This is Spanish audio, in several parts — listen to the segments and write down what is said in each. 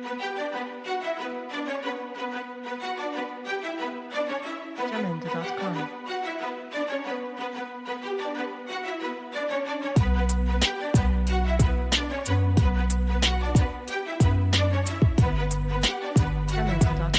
Jamendo.com. Jamendo.com. Jamendo.com. Jamendo.com.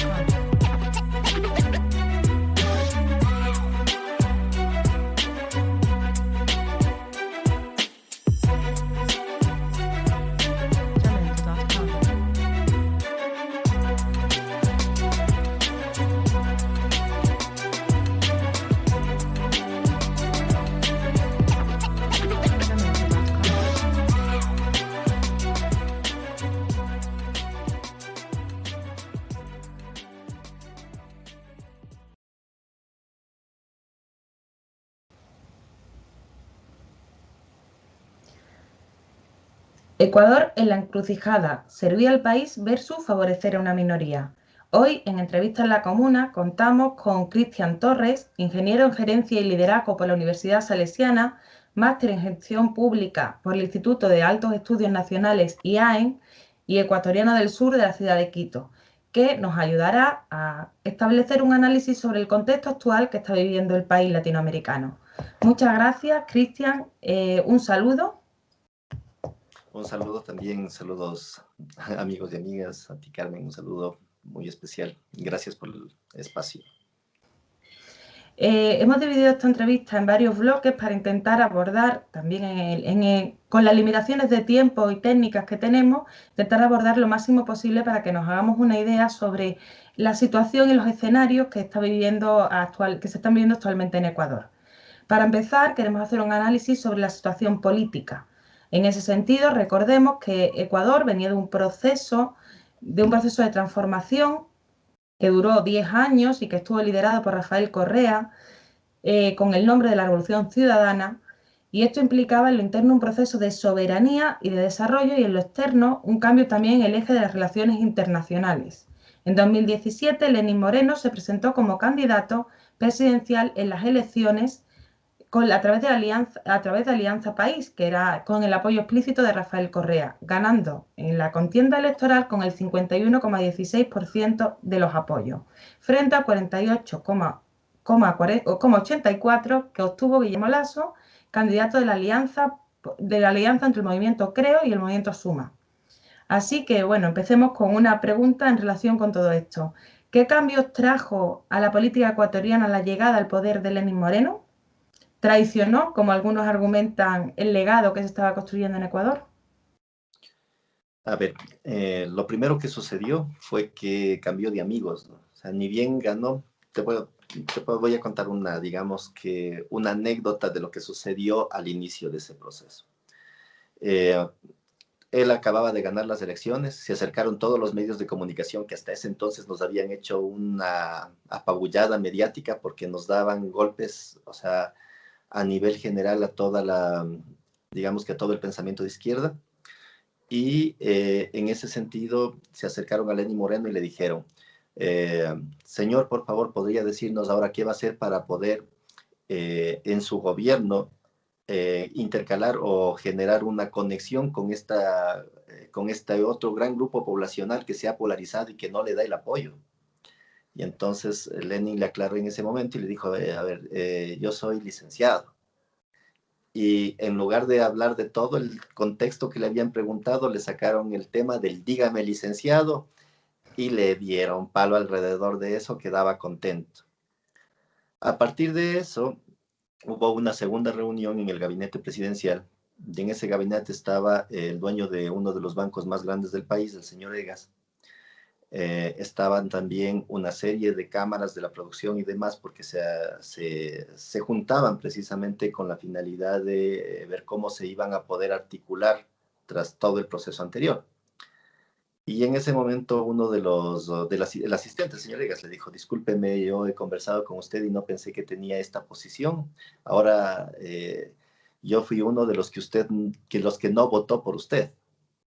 Ecuador en la encrucijada, servir al país versus favorecer a una minoría. Hoy, en Entrevista en la Comuna, contamos con Cristian Torres, ingeniero en Gerencia y Liderazgo por la Universidad Salesiana, máster en Gestión Pública por el Instituto de Altos Estudios Nacionales IAEN y ecuatoriano del sur de la ciudad de Quito, que nos ayudará a establecer un análisis sobre el contexto actual que está viviendo el país latinoamericano. Muchas gracias, Cristian. Un saludo. Un saludo también, saludos amigos y amigas, a ti Carmen, un saludo muy especial. Gracias por el espacio. Hemos dividido esta entrevista en varios bloques para intentar abordar, también con las limitaciones de tiempo y técnicas que tenemos, intentar abordar lo máximo posible para que nos hagamos una idea sobre la situación y los escenarios que se están viviendo actualmente en Ecuador. Para empezar, queremos hacer un análisis sobre la situación política. En ese sentido, recordemos que Ecuador venía de un proceso de transformación que duró 10 años y que estuvo liderado por Rafael Correa, con el nombre de la Revolución Ciudadana, y esto implicaba en lo interno un proceso de soberanía y de desarrollo, y en lo externo un cambio también en el eje de las relaciones internacionales. En 2017, Lenín Moreno se presentó como candidato presidencial en las elecciones a través de Alianza País, que era con el apoyo explícito de Rafael Correa, ganando en la contienda electoral con el 51,16% de los apoyos, frente a 48,84% que obtuvo Guillermo Lasso, candidato de la alianza entre el movimiento Creo y el movimiento Suma. Así que, bueno, empecemos con una pregunta en relación con todo esto. ¿Qué cambios trajo a la política ecuatoriana la llegada al poder de Lenín Moreno? ¿Traicionó, como algunos argumentan, el legado que se estaba construyendo en Ecuador? A ver, lo primero que sucedió fue que cambió de amigos, ¿no? O sea, ni bien ganó, voy a contar digamos que una anécdota de lo que sucedió al inicio de ese proceso. Él acababa de ganar las elecciones, se acercaron todos los medios de comunicación que hasta ese entonces nos habían hecho una apabullada mediática porque nos daban golpes, o sea, a nivel general digamos que a todo el pensamiento de izquierda. Y en ese sentido se acercaron a Lenín Moreno y le dijeron, señor, por favor, ¿podría decirnos ahora qué va a hacer para poder en su gobierno intercalar o generar una conexión con este otro gran grupo poblacional que se ha polarizado y que no le da el apoyo? Y entonces Lenin le aclaró en ese momento y le dijo, a ver, yo soy licenciado. Y en lugar de hablar de todo el contexto que le habían preguntado, le sacaron el tema del dígame licenciado y le dieron palo alrededor de eso, quedaba contento. A partir de eso, hubo una segunda reunión en el gabinete presidencial, y en ese gabinete estaba el dueño de uno de los bancos más grandes del país, el señor Egas. Estaban también una serie de cámaras de la producción y demás, porque se juntaban precisamente con la finalidad de ver cómo se iban a poder articular tras todo el proceso anterior. Y en ese momento uno el asistente, el señor Egas, le dijo, discúlpeme, yo he conversado con usted y no pensé que tenía esta posición. Ahora yo fui uno de los que no votó por usted.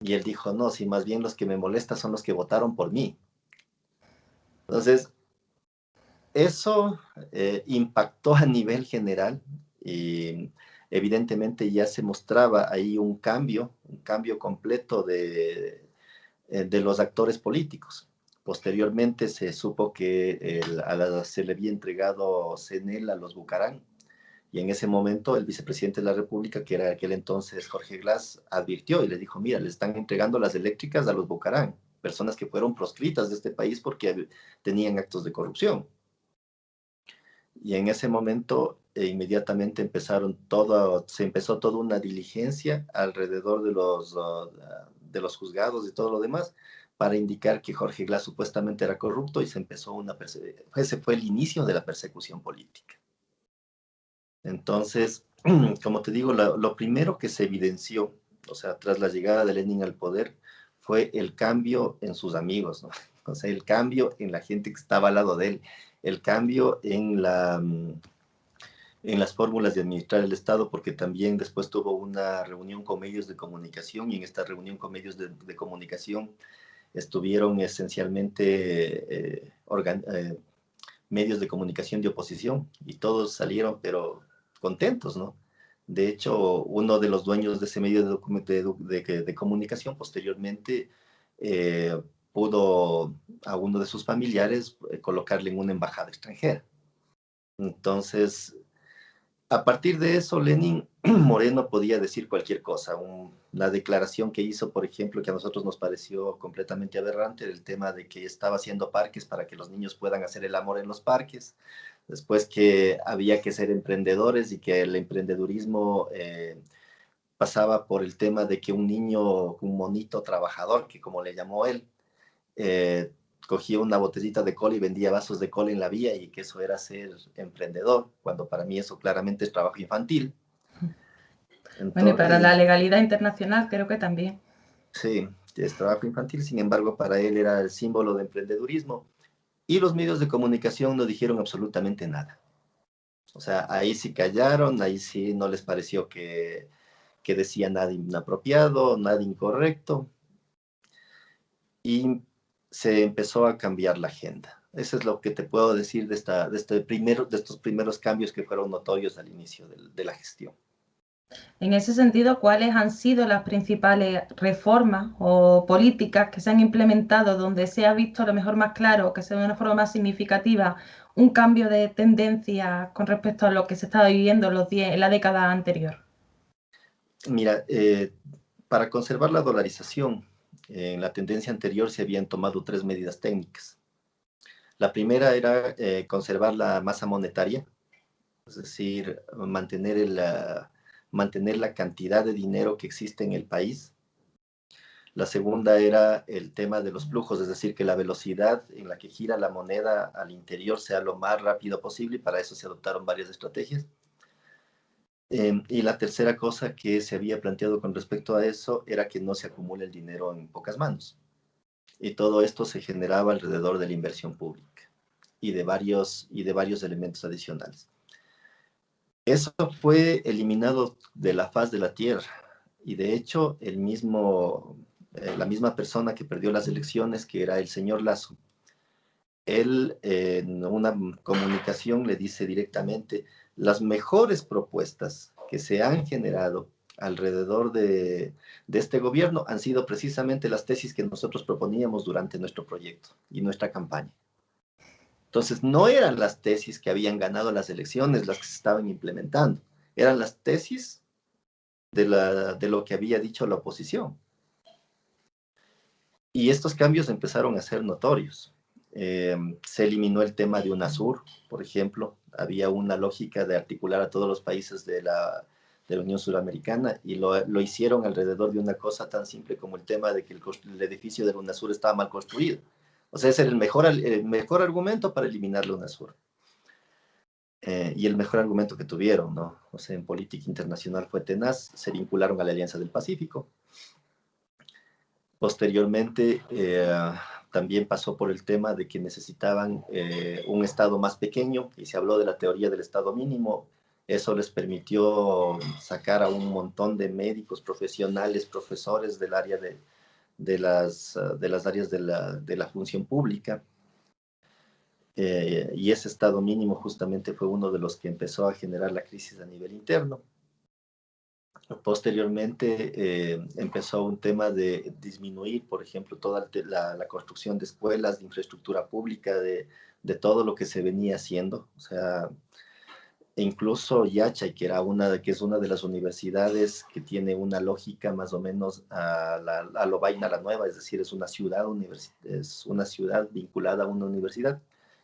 Y él dijo, no, si más bien los que me molestan son los que votaron por mí. Entonces, eso impactó a nivel general y evidentemente ya se mostraba ahí un cambio completo de los actores políticos. Posteriormente se supo que se le había entregado CNEL a los Bucarán, y en ese momento el vicepresidente de la República, que era aquel entonces Jorge Glass, advirtió y le dijo, mira, le están entregando las eléctricas a los Bucarán, personas que fueron proscritas de este país porque tenían actos de corrupción. Y en ese momento inmediatamente se empezó toda una diligencia alrededor de los juzgados y todo lo demás para indicar que Jorge Glass supuestamente era corrupto, y se empezó ese fue el inicio de la persecución política. Entonces, como te digo, lo primero que se evidenció, o sea, tras la llegada de Lenin al poder, fue el cambio en sus amigos, ¿no? O sea, el cambio en la gente que estaba al lado de él, el cambio en las fórmulas de administrar el Estado, porque también después tuvo una reunión con medios de comunicación, y en esta reunión con medios de comunicación estuvieron esencialmente medios de comunicación de oposición, y todos salieron, pero contentos, ¿no? De hecho, uno de los dueños de ese medio de comunicación posteriormente pudo a uno de sus familiares colocarle en una embajada extranjera. Entonces, a partir de eso, Lenin Moreno podía decir cualquier cosa. La declaración que hizo, por ejemplo, que a nosotros nos pareció completamente aberrante, el tema de que estaba haciendo parques para que los niños puedan hacer el amor en los parques. Después, que había que ser emprendedores y que el emprendedurismo pasaba por el tema de que un niño, un monito trabajador, que como le llamó él, cogía una botellita de cola y vendía vasos de cola en la vía, y que eso era ser emprendedor, cuando para mí eso claramente es trabajo infantil. Entonces, bueno, y para la legalidad internacional creo que también. Sí, es trabajo infantil, sin embargo, para él era el símbolo de emprendedurismo, y los medios de comunicación no dijeron absolutamente nada. O sea, ahí sí callaron, ahí sí no les pareció que decía nada inapropiado, nada incorrecto, y se empezó a cambiar la agenda. Eso es lo que te puedo decir de estos primeros cambios que fueron notorios al inicio de la gestión. En ese sentido, ¿cuáles han sido las principales reformas o políticas que se han implementado donde se ha visto a lo mejor más claro, que sea de una forma más significativa, un cambio de tendencia con respecto a lo que se estaba viviendo en la década anterior? Mira, para conservar la dolarización, en la tendencia anterior se habían tomado 3 medidas técnicas. La primera era conservar la masa monetaria, es decir, mantener la cantidad de dinero que existe en el país. La segunda era el tema de los flujos, es decir, que la velocidad en la que gira la moneda al interior sea lo más rápido posible, y para eso se adoptaron varias estrategias. Y la tercera cosa que se había planteado con respecto a eso era que no se acumule el dinero en pocas manos. Y todo esto se generaba alrededor de la inversión pública y de varios elementos adicionales. Eso fue eliminado de la faz de la tierra, y de hecho la misma persona que perdió las elecciones, que era el señor Lasso, él en una comunicación le dice directamente: las mejores propuestas que se han generado alrededor de este gobierno han sido precisamente las tesis que nosotros proponíamos durante nuestro proyecto y nuestra campaña. Entonces, no eran las tesis que habían ganado las elecciones las que se estaban implementando, eran las tesis de lo que había dicho la oposición. Y estos cambios empezaron a ser notorios. Se eliminó el tema de UNASUR, por ejemplo. Había una lógica de articular a todos los países de la Unión Suramericana, y lo hicieron alrededor de una cosa tan simple como el tema de que el edificio de UNASUR estaba mal construido. O sea, ese era el mejor argumento para eliminar la UNASUR. Y el mejor argumento que tuvieron, ¿no? O sea, en política internacional fue tenaz, se vincularon a la Alianza del Pacífico. Posteriormente, también pasó por el tema de que necesitaban un Estado más pequeño, y se habló de la teoría del Estado mínimo. Eso les permitió sacar a un montón de médicos, profesionales, profesores del área de las áreas de la función pública. Y ese Estado mínimo justamente fue uno de los que empezó a generar la crisis a nivel interno. Posteriormente empezó un tema de disminuir, por ejemplo, toda la construcción de escuelas, de infraestructura pública, de todo lo que se venía haciendo. O sea, incluso Yachay, que es una de las universidades que tiene una lógica más o menos a Lovaina la Nueva, es decir, es una ciudad vinculada a una universidad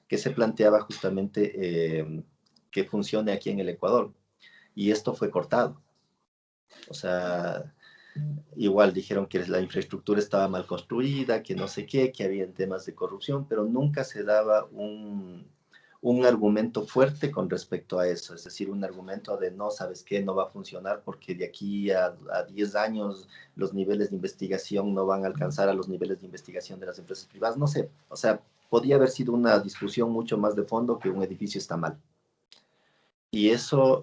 que se planteaba justamente que funcione aquí en el Ecuador. Y esto fue cortado. O sea, igual dijeron que la infraestructura estaba mal construida, que no sé qué, que había temas de corrupción, pero nunca se daba un argumento fuerte con respecto a eso, es decir, un argumento de no, ¿sabes qué? No va a funcionar porque de aquí a 10 años los niveles de investigación no van a alcanzar a los niveles de investigación de las empresas privadas, no sé, o sea, podía haber sido una discusión mucho más de fondo que un edificio está mal. Y eso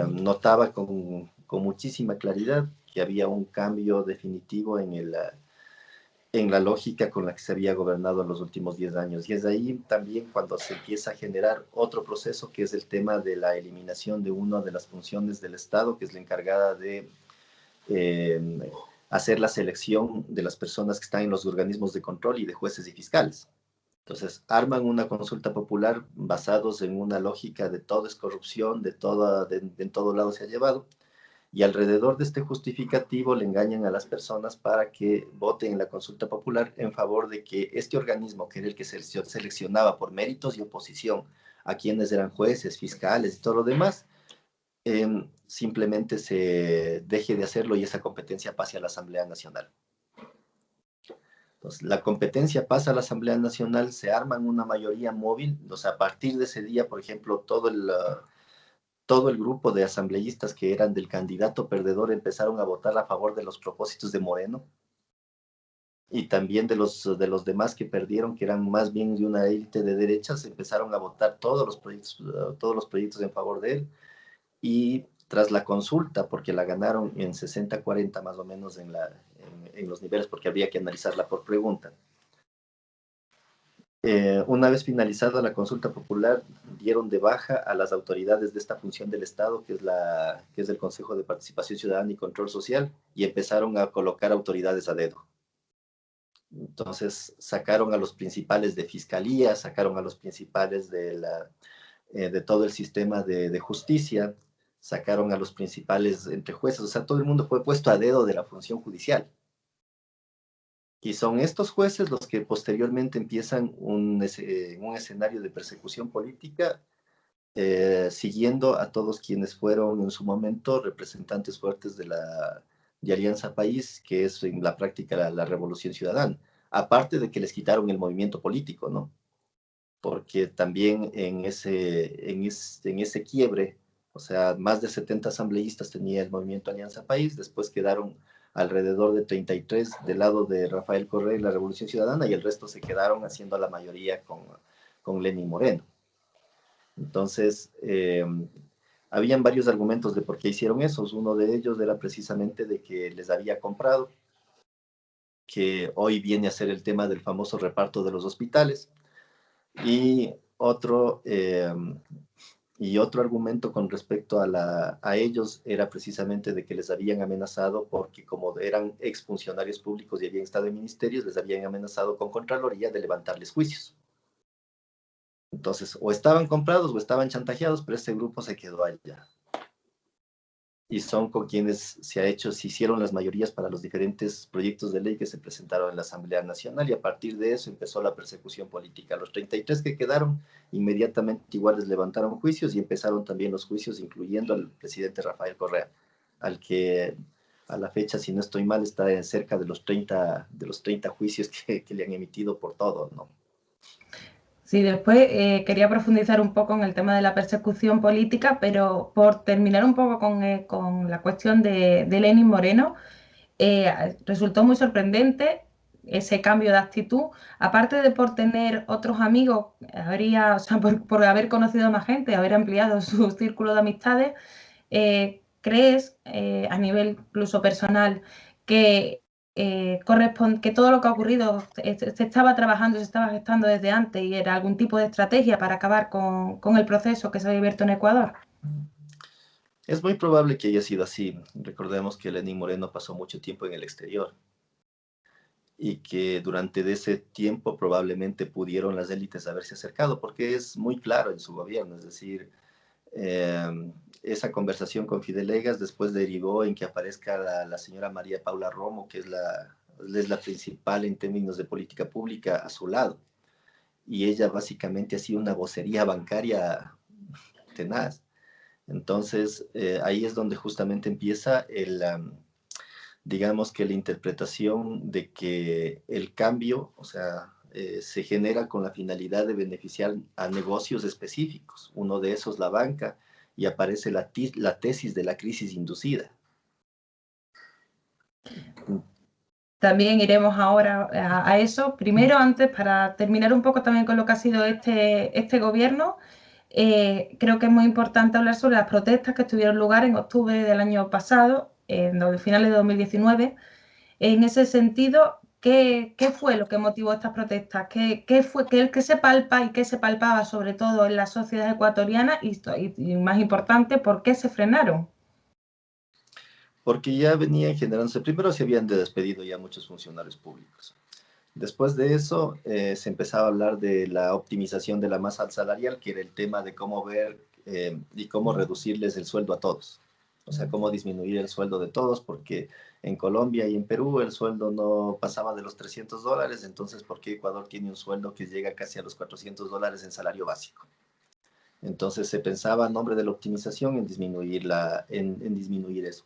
notaba con muchísima claridad que había un cambio definitivo en la lógica con la que se había gobernado en los últimos 10 años. Y es ahí también cuando se empieza a generar otro proceso, que es el tema de la eliminación de una de las funciones del Estado, que es la encargada de hacer la selección de las personas que están en los organismos de control y de jueces y fiscales. Entonces, arman una consulta popular basados en una lógica de todo es corrupción, en todo lado se ha llevado, y alrededor de este justificativo le engañan a las personas para que voten en la consulta popular en favor de que este organismo, que era el que seleccionaba por méritos y oposición a quienes eran jueces, fiscales y todo lo demás, simplemente se deje de hacerlo y esa competencia pase a la Asamblea Nacional. Entonces, la competencia pasa a la Asamblea Nacional, se arman una mayoría móvil, o sea, a partir de ese día, por ejemplo, todo el grupo de asambleístas que eran del candidato perdedor empezaron a votar a favor de los propósitos de Moreno y también de los demás que perdieron, que eran más bien de una élite de derechas, empezaron a votar todos los proyectos en favor de él. Y tras la consulta, porque la ganaron en 60-40 más o menos en los niveles, porque habría que analizarla por pregunta. Una vez finalizada la consulta popular, dieron de baja a las autoridades de esta función del Estado, que es el Consejo de Participación Ciudadana y Control Social, y empezaron a colocar autoridades a dedo. Entonces, sacaron a los principales de fiscalía, sacaron a los principales de todo el sistema de justicia, sacaron a los principales entre jueces, o sea, todo el mundo fue puesto a dedo de la función judicial. Y son estos jueces los que posteriormente empiezan un escenario de persecución política, siguiendo a todos quienes fueron en su momento representantes fuertes de Alianza País, que es en la práctica la Revolución Ciudadana. Aparte de que les quitaron el movimiento político, ¿no? Porque también en ese quiebre, o sea, más de 70 asambleístas tenía el movimiento Alianza País, después quedaron alrededor de 33 del lado de Rafael Correa y la Revolución Ciudadana, y el resto se quedaron haciendo la mayoría con Lenín Moreno. Entonces, habían varios argumentos de por qué hicieron eso. Uno de ellos era precisamente de que les había comprado, que hoy viene a ser el tema del famoso reparto de los hospitales. Y otro argumento con respecto a ellos era precisamente de que les habían amenazado porque como eran exfuncionarios públicos y habían estado en ministerios, les habían amenazado con Contraloría de levantarles juicios. Entonces, o estaban comprados o estaban chantajeados, pero este grupo se quedó allá. Y son con quienes se hicieron las mayorías para los diferentes proyectos de ley que se presentaron en la Asamblea Nacional, y a partir de eso empezó la persecución política. Los 33 que quedaron, inmediatamente igual les levantaron juicios y empezaron también los juicios, incluyendo al presidente Rafael Correa, al que a la fecha, si no estoy mal, está en cerca de los 30 juicios que le han emitido por todo, ¿no? Sí, después quería profundizar un poco en el tema de la persecución política, pero por terminar un poco con la cuestión de Lenín Moreno, resultó muy sorprendente ese cambio de actitud, aparte de por tener otros amigos, o sea, por haber conocido a más gente, haber ampliado su círculo de amistades. ¿Crees, a nivel incluso personal, que que todo lo que ha ocurrido se estaba trabajando, se estaba gestando desde antes y era algún tipo de estrategia para acabar con el proceso que se ha abierto en Ecuador? Es muy probable que haya sido así. Recordemos que Lenín Moreno pasó mucho tiempo en el exterior y que durante ese tiempo probablemente pudieron las élites haberse acercado, porque es muy claro en su gobierno, es decir, esa conversación con Fidel Egas después derivó en que aparezca la señora María Paula Romo, que es la principal en términos de política pública a su lado, y ella básicamente ha sido una vocería bancaria tenaz. Entonces, ahí es donde justamente empieza digamos que la interpretación de que el cambio, o sea, se genera con la finalidad de beneficiar a negocios específicos. Uno de esos, la banca, y aparece la tesis de la crisis inducida. También iremos ahora a eso. Primero, antes, para terminar un poco también con lo que ha sido este gobierno, creo que es muy importante hablar sobre las protestas que tuvieron lugar en octubre del año pasado, en finales de 2019. En ese sentido, ¿qué fue lo que motivó estas protestas? ¿Qué se palpa y qué se palpaba sobre todo en la sociedad ecuatoriana? Y más importante, ¿por qué se frenaron? Porque ya venían generándose, primero se habían despedido ya muchos funcionarios públicos. Después de eso, se empezaba a hablar de la optimización de la masa salarial, que era el tema de cómo ver y cómo reducirles el sueldo a todos. O sea, cómo disminuir el sueldo de todos, porque en Colombia y en Perú el sueldo no pasaba de los $300, entonces, ¿por qué Ecuador tiene un sueldo que llega casi a los $400 en salario básico? Entonces, se pensaba, en nombre de la optimización, en disminuir, en disminuir eso.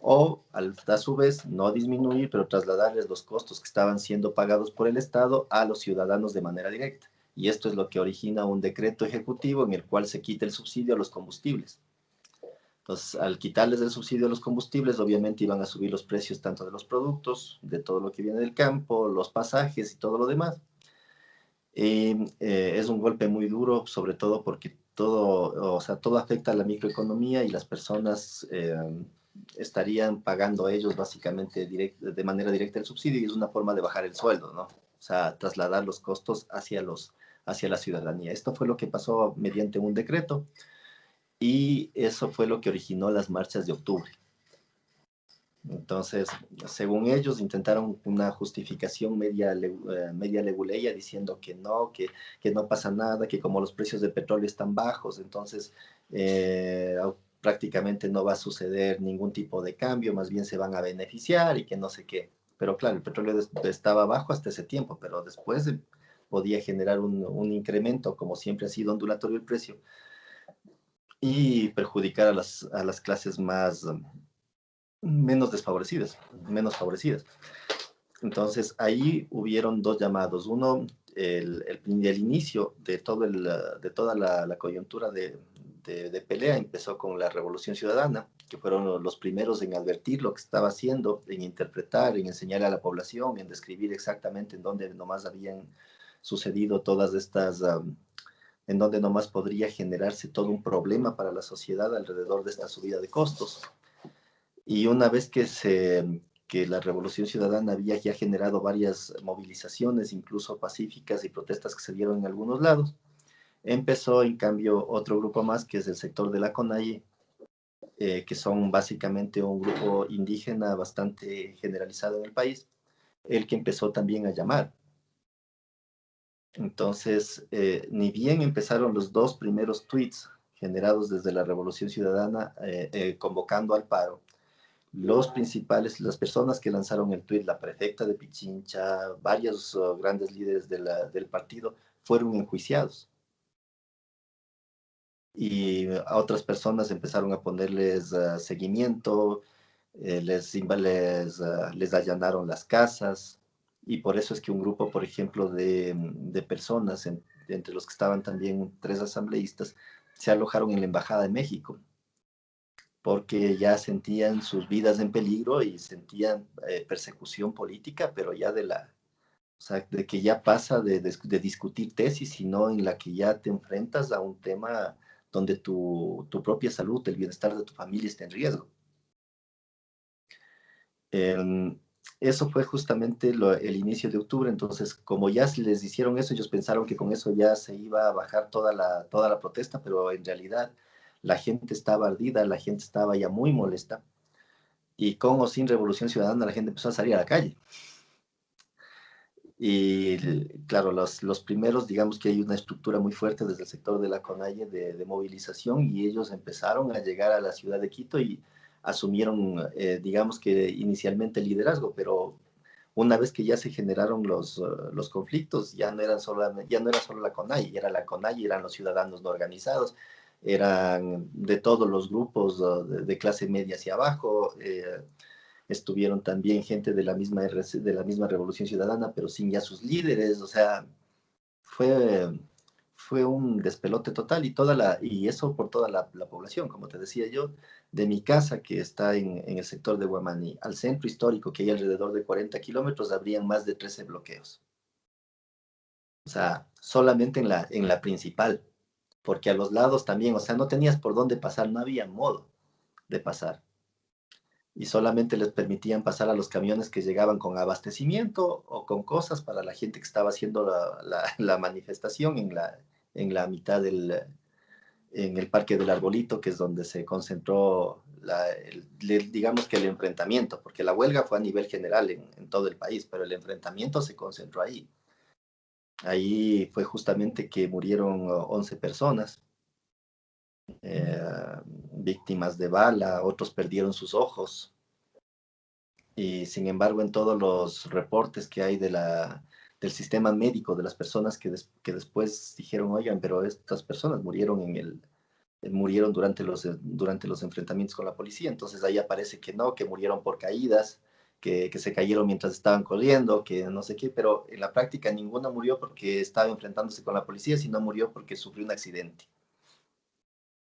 O, a su vez, no disminuir, pero trasladarles los costos que estaban siendo pagados por el Estado a los ciudadanos de manera directa. Y esto es lo que origina un decreto ejecutivo en el cual se quita el subsidio a los combustibles. Entonces, al quitarles el subsidio a los combustibles, obviamente iban a subir los precios tanto de los productos, de todo lo que viene del campo, los pasajes y todo lo demás. Es un golpe muy duro, sobre todo porque todo, o sea, todo afecta a la microeconomía y las personas estarían pagando a ellos básicamente de manera directa el subsidio y es una forma de bajar el sueldo, ¿no? O sea, trasladar los costos hacia la ciudadanía. Esto fue lo que pasó mediante un decreto y eso fue lo que originó las marchas de octubre. Entonces, según ellos, intentaron una justificación media leguleya diciendo que no pasa nada, que como los precios del petróleo están bajos, entonces prácticamente no va a suceder ningún tipo de cambio, más bien se van a beneficiar y que no sé qué. Pero claro, el petróleo estaba bajo hasta ese tiempo, pero después podía generar un incremento, como siempre ha sido ondulatorio el precio, y perjudicar a las clases más menos desfavorecidas, menos favorecidas. Entonces, ahí hubieron dos llamados. Uno, el inicio de, de toda la coyuntura de pelea empezó con la Revolución Ciudadana, que fueron los primeros en advertir lo que estaba haciendo, en interpretar, en enseñar a la población, en describir exactamente en dónde nomás habían sucedido todas estas, en dónde nomás podría generarse todo un problema para la sociedad alrededor de esta subida de costos. Y una vez que la Revolución Ciudadana había ya generado varias movilizaciones, incluso pacíficas y protestas que se dieron en algunos lados, empezó en cambio otro grupo más, que es el sector de la CONAIE, que son básicamente un grupo indígena bastante generalizado en el país, el que empezó también a llamar. Entonces, ni bien empezaron los dos primeros tweets generados desde la Revolución Ciudadana convocando al paro, las personas que lanzaron el tuit, la prefecta de Pichincha, varios grandes líderes del partido, fueron enjuiciados. Y a otras personas empezaron a ponerles seguimiento, les allanaron las casas, y por eso es que un grupo, por ejemplo, de personas, entre los que estaban también 3 asambleístas, se alojaron en la Embajada de México porque ya sentían sus vidas en peligro y sentían persecución política, pero ya o sea, de que ya pasa de discutir tesis, sino en la que ya te enfrentas a un tema donde tu propia salud, el bienestar de tu familia está en riesgo. Eso fue justamente el inicio de octubre, entonces como ya les hicieron eso, ellos pensaron que con eso ya se iba a bajar toda la protesta, pero en realidad la gente estaba ardida, la gente estaba ya muy molesta, y con o sin Revolución Ciudadana la gente empezó a salir a la calle. Y claro, los primeros, digamos que hay una estructura muy fuerte desde el sector de la CONAIE de movilización, y ellos empezaron a llegar a la ciudad de Quito y asumieron, digamos que inicialmente el liderazgo, pero una vez que ya se generaron los conflictos, ya no era solo la CONAIE, era la CONAIE, eran los ciudadanos no organizados, eran de todos los grupos de clase media hacia abajo. Estuvieron también gente de la misma de la misma Revolución Ciudadana, pero sin ya sus líderes. O sea, fue un despelote total, y eso por toda la población. Como te decía yo, de mi casa, que está en el sector de Huamaní, al centro histórico, que hay alrededor de 40 kilómetros, habrían más de 13 bloqueos. O sea, solamente en la principal, porque a los lados también, o sea, no tenías por dónde pasar, no había modo de pasar. Y solamente les permitían pasar a los camiones que llegaban con abastecimiento o con cosas para la gente que estaba haciendo la manifestación en la mitad en el Parque del Arbolito, que es donde se concentró, digamos que el enfrentamiento, porque la huelga fue a nivel general en todo el país, pero el enfrentamiento se concentró ahí. Ahí fue justamente que murieron 11 personas, víctimas de bala, otros perdieron sus ojos. Y sin embargo, en todos los reportes que hay del sistema médico, de las personas que después dijeron, oigan, pero estas personas murieron murieron durante los enfrentamientos con la policía. Entonces ahí aparece que no, que murieron por caídas, que se cayeron mientras estaban corriendo, que no sé qué, pero en la práctica ninguna murió porque estaba enfrentándose con la policía, sino murió porque sufrió un accidente.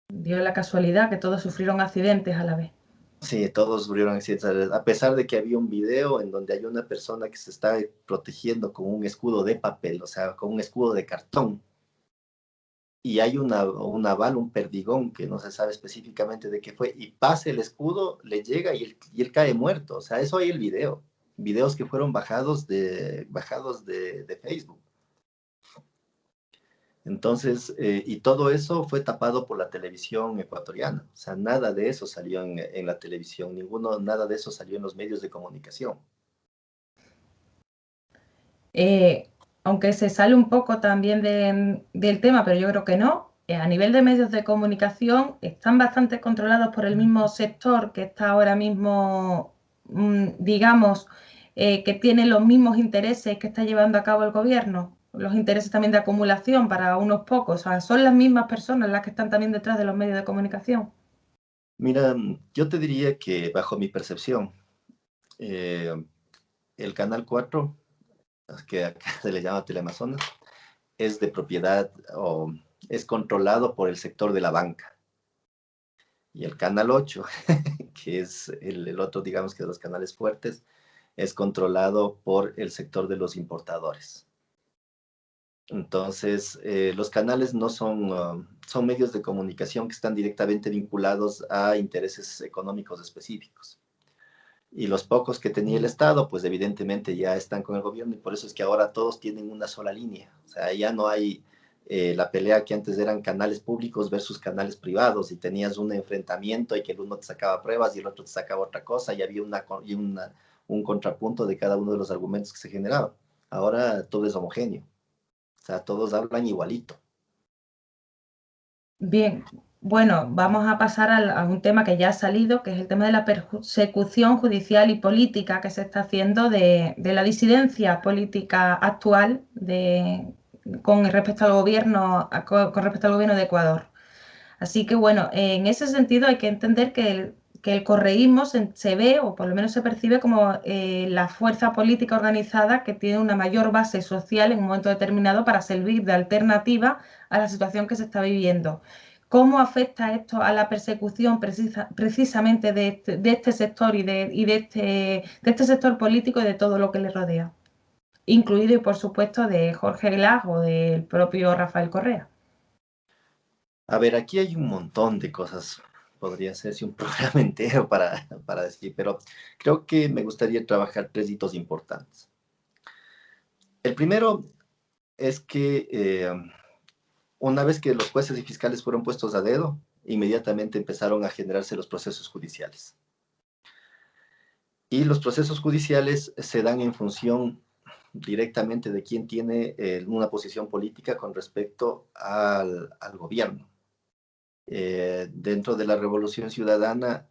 Dio la casualidad que todos sufrieron accidentes a la vez. Sí, todos murieron accidentes, a pesar de que había un video en donde hay una persona que se está protegiendo con un escudo de papel, o sea, con un escudo de cartón, y hay una bala, un perdigón, que no se sabe específicamente de qué fue, y pasa el escudo, le llega y él cae muerto. O sea, eso hay el video, videos que fueron bajados de Facebook. Entonces, y todo eso fue tapado por la televisión ecuatoriana. O sea, nada de eso salió en la televisión, nada de eso salió en los medios de comunicación. Aunque se sale un poco también del tema, pero yo creo que no, a nivel de medios de comunicación están bastante controlados por el mismo sector que está ahora mismo, digamos, que tiene los mismos intereses que está llevando a cabo el gobierno, los intereses también de acumulación para unos pocos. O sea, son las mismas personas las que están también detrás de los medios de comunicación. Mira, yo te diría que bajo mi percepción, el Canal 4, que acá se le llama Teleamazonas, es de propiedad o es controlado por el sector de la banca. Y el Canal 8, que es el otro, digamos que de los canales fuertes, es controlado por el sector de los importadores. Entonces, los canales no son medios de comunicación que están directamente vinculados a intereses económicos específicos. Y los pocos que tenía el Estado, pues evidentemente ya están con el gobierno, y por eso es que ahora todos tienen una sola línea. O sea, ya no hay la pelea que antes eran canales públicos versus canales privados, y tenías un enfrentamiento y que el uno te sacaba pruebas y el otro te sacaba otra cosa, y había un contrapunto de cada uno de los argumentos que se generaban. Ahora todo es homogéneo. O sea, todos hablan igualito. Bien, bueno, vamos a pasar a un tema que ya ha salido, que es el tema de la persecución judicial y política que se está haciendo de la disidencia política actual con respecto al gobierno, con respecto al gobierno de Ecuador. Así que bueno, en ese sentido hay que entender que el correísmo se ve, o por lo menos se percibe, como la fuerza política organizada que tiene una mayor base social en un momento determinado para servir de alternativa a la situación que se está viviendo. ¿Cómo afecta esto a la persecución precisamente de este sector y de este sector político y de todo lo que le rodea? Incluido, y por supuesto, de Jorge Glass o del propio Rafael Correa. A ver, aquí hay un montón de cosas. Podría hacerse un programa entero para decir, pero creo que me gustaría trabajar 3 hitos importantes. El primero es que una vez que los jueces y fiscales fueron puestos a dedo, inmediatamente empezaron a generarse los procesos judiciales. Y los procesos judiciales se dan en función directamente de quién tiene una posición política con respecto al gobierno. Dentro de la Revolución Ciudadana,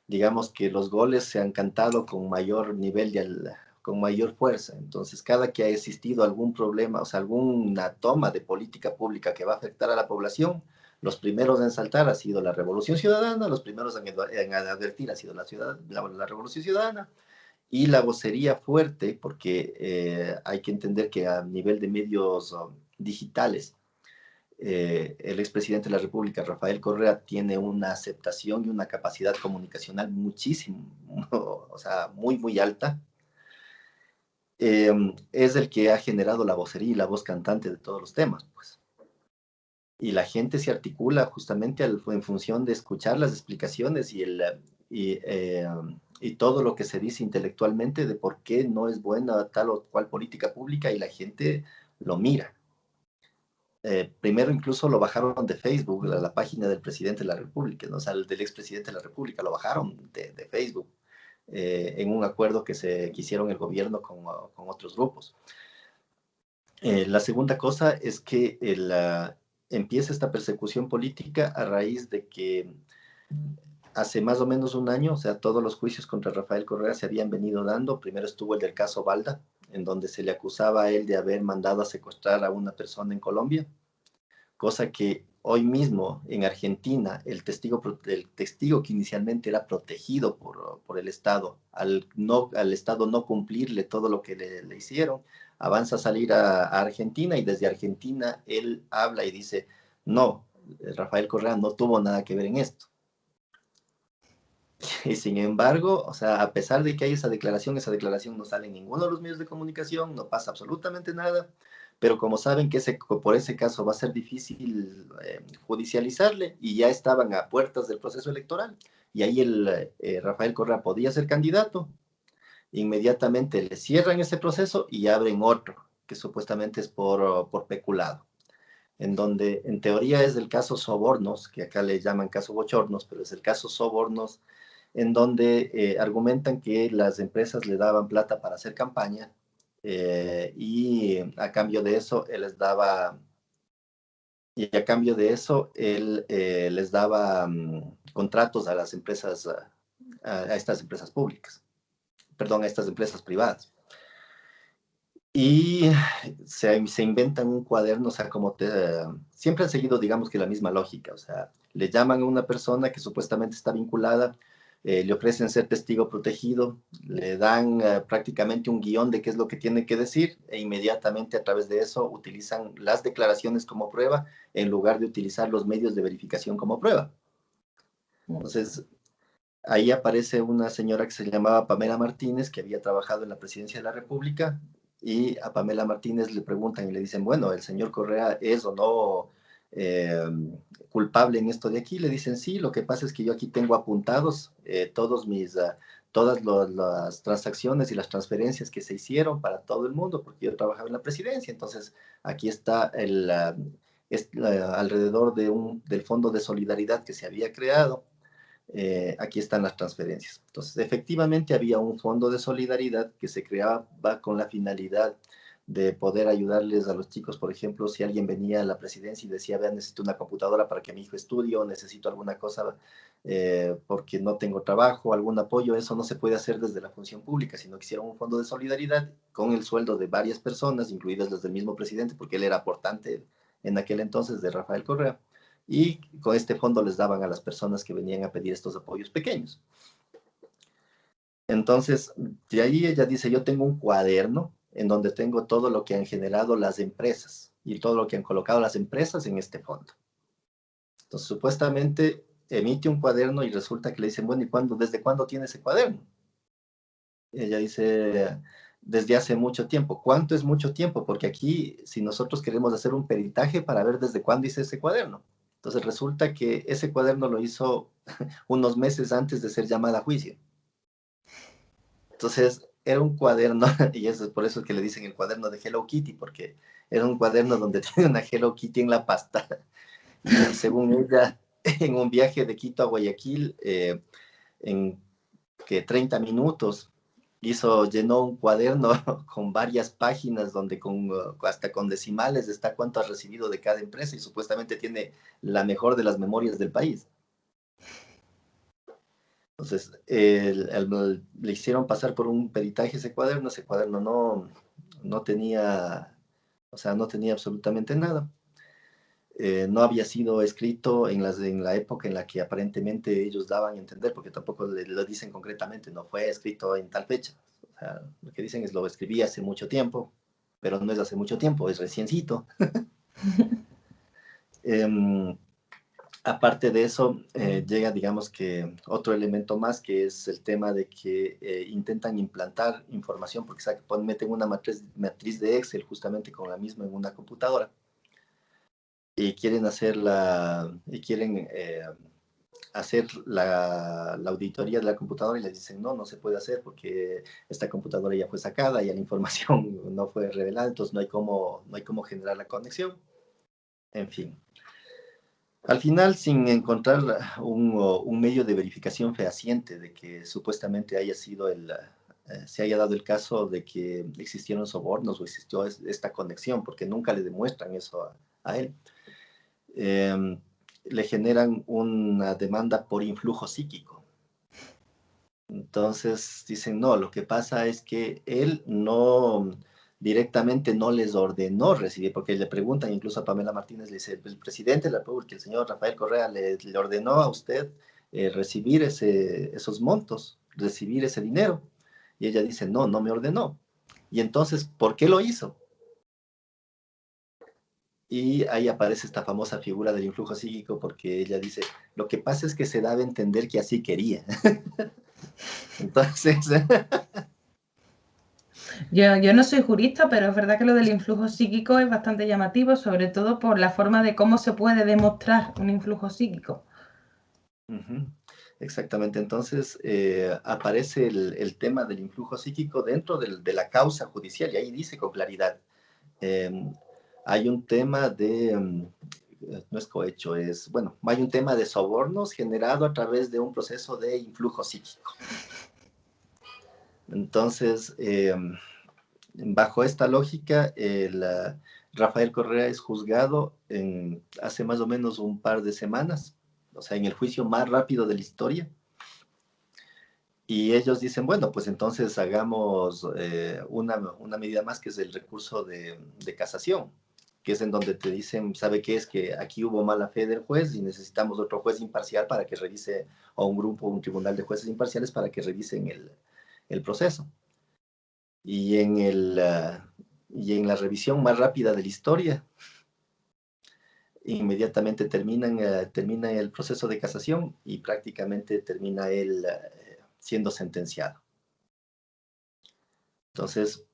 digamos que los goles se han cantado con mayor nivel, con mayor fuerza. Entonces, cada que ha existido algún problema, o sea, alguna toma de política pública que va a afectar a la población, los primeros en saltar ha sido la Revolución Ciudadana, los primeros en advertir ha sido la Revolución Ciudadana, y la vocería fuerte, porque hay que entender que a nivel de medios digitales, el expresidente de la República, Rafael Correa, tiene una aceptación y una capacidad comunicacional muchísimo, o sea, muy, muy alta. Es el que ha generado la vocería y la voz cantante de todos los temas, pues. Y la gente se articula justamente en función de escuchar las explicaciones y todo lo que se dice intelectualmente de por qué no es buena tal o cual política pública, y la gente lo mira. Primero incluso lo bajaron de Facebook, la página del presidente de la República, ¿no? O sea, del expresidente de la República, lo bajaron de Facebook en un acuerdo que hicieron el gobierno con otros grupos. La segunda cosa es que empieza esta persecución política a raíz de que hace más o menos un año, o sea, todos los juicios contra Rafael Correa se habían venido dando. Primero estuvo el del caso Balda, en donde se le acusaba a él de haber mandado a secuestrar a una persona en Colombia, cosa que hoy mismo en Argentina el testigo que inicialmente era protegido por el Estado, al Estado no cumplirle todo lo que le hicieron, avanza a salir a Argentina, y desde Argentina él habla y dice, no, Rafael Correa no tuvo nada que ver en esto. Y sin embargo, o sea, a pesar de que hay esa declaración no sale en ninguno de los medios de comunicación, no pasa absolutamente nada, pero como saben que por ese caso va a ser difícil judicializarle, y ya estaban a puertas del proceso electoral, y ahí Rafael Correa podía ser candidato, inmediatamente le cierran ese proceso y abren otro, que supuestamente es por peculado, en donde en teoría es el caso Sobornos, que acá le llaman caso Bochornos, pero es el caso Sobornos, en donde argumentan que las empresas le daban plata para hacer campaña, y a cambio de eso él les daba, contratos a las empresas, a estas empresas públicas, perdón, a estas empresas privadas. Y se inventan un cuaderno, o sea, siempre han seguido, digamos que la misma lógica, o sea, le llaman a una persona que supuestamente está vinculada, le ofrecen ser testigo protegido, le dan prácticamente un guión de qué es lo que tiene que decir, e inmediatamente a través de eso utilizan las declaraciones como prueba en lugar de utilizar los medios de verificación como prueba. Entonces, ahí aparece una señora que se llamaba Pamela Martínez, que había trabajado en la Presidencia de la República, y a Pamela Martínez le preguntan y le dicen, bueno, ¿el señor Correa es o no culpable en esto de aquí? Le dicen, sí, lo que pasa es que yo aquí tengo apuntados todas las transacciones y las transferencias que se hicieron para todo el mundo, porque yo trabajaba en la presidencia. Entonces, aquí está alrededor del Fondo de Solidaridad que se había creado. Aquí están las transferencias. Entonces, efectivamente había un fondo de solidaridad que se creaba con la finalidad de poder ayudarles a los chicos. Por ejemplo, si alguien venía a la presidencia y decía, vean, necesito una computadora para que mi hijo estudie, o necesito alguna cosa porque no tengo trabajo, algún apoyo, eso no se puede hacer desde la función pública, sino que hicieron un fondo de solidaridad con el sueldo de varias personas, incluidas las del mismo presidente, porque él era aportante en aquel entonces de Rafael Correa. Y con este fondo les daban a las personas que venían a pedir estos apoyos pequeños. Entonces, de ahí ella dice, yo tengo un cuaderno en donde tengo todo lo que han generado las empresas y todo lo que han colocado las empresas en este fondo. Entonces, supuestamente emite un cuaderno y resulta que le dicen, bueno, ¿y desde cuándo tiene ese cuaderno? Ella dice, desde hace mucho tiempo. ¿Cuánto es mucho tiempo? Porque aquí, si nosotros queremos hacer un peritaje para ver desde cuándo hice ese cuaderno. Entonces resulta que ese cuaderno lo hizo unos meses antes de ser llamada a juicio. Entonces era un cuaderno, y eso es por eso que le dicen el cuaderno de Hello Kitty, porque era un cuaderno donde tiene una Hello Kitty en la pasta. y según ella, en un viaje de Quito a Guayaquil, en que 30 minutos, llenó un cuaderno con varias páginas donde hasta con decimales está cuánto ha recibido de cada empresa y supuestamente tiene la mejor de las memorias del país. Entonces, le hicieron pasar por un peritaje ese cuaderno no tenía, o sea, no tenía absolutamente nada. No había sido escrito en la época en la que aparentemente ellos daban a entender, porque tampoco lo dicen concretamente, no fue escrito en tal fecha. O sea, lo que dicen es lo escribí hace mucho tiempo, pero no es hace mucho tiempo, es reciencito. Aparte de eso, llega, digamos que otro elemento más, que es el tema de que intentan implantar información, porque meten una matriz de Excel justamente con la misma en una computadora, y quieren hacer la auditoría de la computadora y les dicen, no se puede hacer porque esta computadora ya fue sacada, ya la información no fue revelada, entonces no hay cómo generar la conexión. En fin. Al final, sin encontrar un medio de verificación fehaciente de que supuestamente se haya dado el caso de que existieron sobornos o existió esta conexión, porque nunca le demuestran eso a él, le generan una demanda por influjo psíquico. Entonces dicen, no, lo que pasa es que él directamente no les ordenó recibir, porque le preguntan incluso a Pamela Martínez, le dice, el presidente de la República, el señor Rafael Correa, le ordenó a usted recibir esos montos, recibir ese dinero. Y ella dice, no me ordenó. Y entonces, ¿por qué lo hizo? Y ahí aparece esta famosa figura del influjo psíquico, porque ella dice, lo que pasa es que se daba a entender que así quería. Entonces... Yo no soy jurista, pero es verdad que lo del influjo psíquico es bastante llamativo, sobre todo por la forma de cómo se puede demostrar un influjo psíquico. Exactamente, entonces aparece el tema del influjo psíquico dentro de la causa judicial y ahí dice con claridad, hay un tema no es cohecho, hay un tema de sobornos generado a través de un proceso de influjo psíquico. Entonces, bajo esta lógica, Rafael Correa es juzgado hace más o menos un par de semanas, o sea, en el juicio más rápido de la historia. Y ellos dicen, bueno, pues entonces hagamos una medida más, que es el recurso de casación, que es en donde te dicen, ¿sabe qué? Es que aquí hubo mala fe del juez y necesitamos otro juez imparcial para que revise, o un tribunal de jueces imparciales para que revisen el proceso. Y en la revisión más rápida de la historia, inmediatamente termina el proceso de casación y prácticamente termina él siendo sentenciado. Entonces,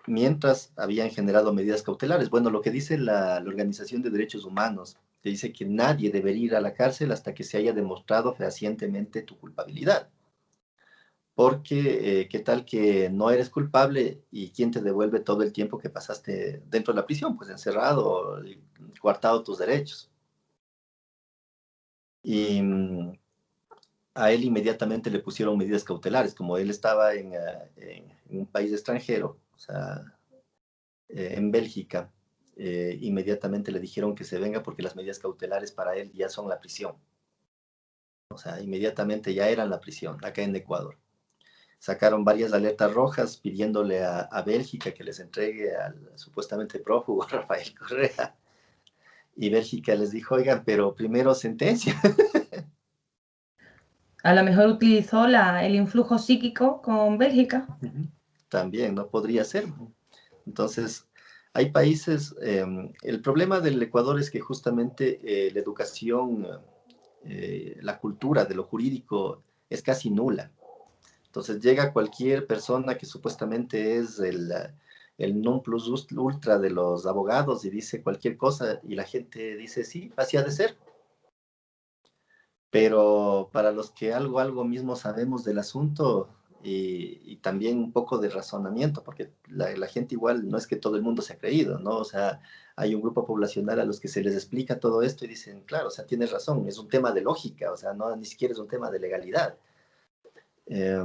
mientras habían generado medidas cautelares, bueno, lo que dice la Organización de Derechos Humanos, que dice que nadie debería ir a la cárcel hasta que se haya demostrado fehacientemente tu culpabilidad. Porque, ¿qué tal que no eres culpable y quién te devuelve todo el tiempo que pasaste dentro de la prisión? Pues encerrado, coartado tus derechos. Y a él inmediatamente le pusieron medidas cautelares, como él estaba en un país extranjero, o sea, en Bélgica, inmediatamente le dijeron que se venga porque las medidas cautelares para él ya son la prisión. O sea, inmediatamente ya eran la prisión, acá en Ecuador. Sacaron varias alertas rojas pidiéndole a Bélgica que les entregue al supuestamente prófugo Rafael Correa. Y Bélgica les dijo, oigan, pero primero sentencia. A lo mejor utilizó el influjo psíquico con Bélgica. También, no podría ser. Entonces, hay países, el problema del Ecuador es que justamente la educación, la cultura de lo jurídico es casi nula. Entonces llega cualquier persona que supuestamente es el non plus ultra de los abogados y dice cualquier cosa y la gente dice, sí, así ha de ser. Pero para los que algo mismo sabemos del asunto, y también un poco de razonamiento, porque la gente igual no es que todo el mundo se ha creído, ¿no? O sea, hay un grupo poblacional a los que se les explica todo esto y dicen, claro, o sea, tienes razón, es un tema de lógica, o sea, no, ni siquiera es un tema de legalidad. Eh,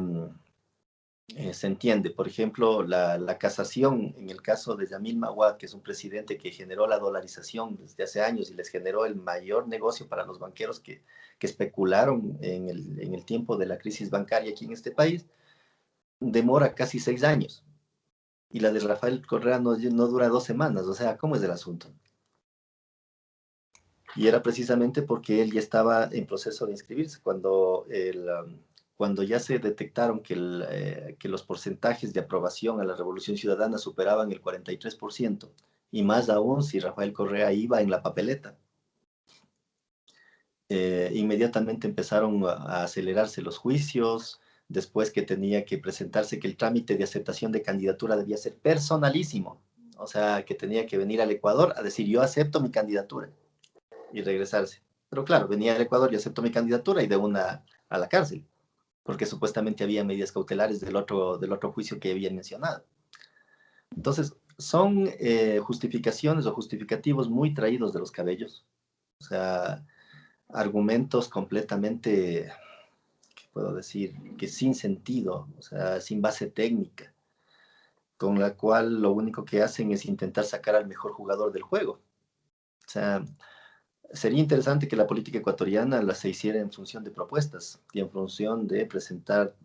Se entiende, por ejemplo, la casación en el caso de Yamil Mawad, que es un presidente que generó la dolarización desde hace años y les generó el mayor negocio para los banqueros que especularon en el tiempo de la crisis bancaria aquí en este país, demora casi 6 años. Y la de Rafael Correa no dura 2 semanas. O sea, ¿cómo es el asunto? Y era precisamente porque él ya estaba en proceso de inscribirse. Cuando ya se detectaron que los porcentajes de aprobación a la Revolución Ciudadana superaban el 43%, y más aún si Rafael Correa iba en la papeleta, inmediatamente empezaron a acelerarse los juicios, después que tenía que presentarse, que el trámite de aceptación de candidatura debía ser personalísimo, o sea, que tenía que venir al Ecuador a decir yo acepto mi candidatura y regresarse. Pero claro, venía al Ecuador y aceptó mi candidatura y de una a la cárcel, porque supuestamente había medidas cautelares del otro juicio que había mencionado. Entonces, son justificaciones o justificativos muy traídos de los cabellos, o sea, argumentos completamente, ¿qué puedo decir? Que sin sentido, o sea, sin base técnica, con la cual lo único que hacen es intentar sacar al mejor jugador del juego. O sea, sería interesante que la política ecuatoriana se hiciera en función de propuestas y en función de presentar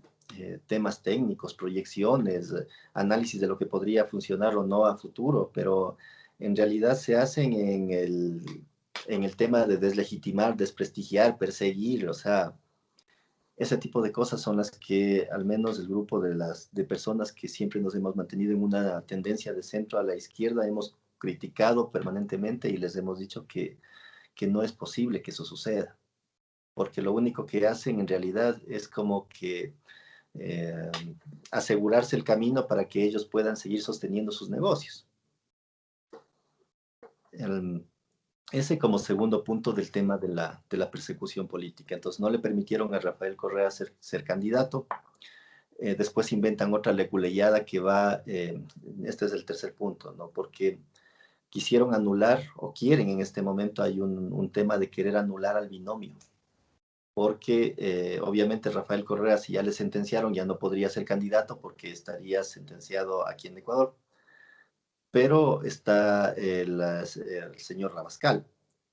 temas técnicos, proyecciones, análisis de lo que podría funcionar o no a futuro, pero en realidad se hacen en el tema de deslegitimar, desprestigiar, perseguir, o sea, ese tipo de cosas son las que al menos el grupo de personas que siempre nos hemos mantenido en una tendencia de centro a la izquierda hemos criticado permanentemente y les hemos dicho que no es posible que eso suceda, porque lo único que hacen en realidad es como que eh, asegurarse el camino para que ellos puedan seguir sosteniendo sus negocios. El, ese como segundo punto del tema de la persecución política. Entonces no le permitieron a Rafael Correa ser candidato. Después inventan otra leguleyada que va, este es el tercer punto, ¿no? Porque quisieron anular, o quieren en este momento, hay un tema de querer anular al binomio, porque obviamente Rafael Correa, si ya le sentenciaron, ya no podría ser candidato porque estaría sentenciado aquí en Ecuador, pero está el señor Rabascal.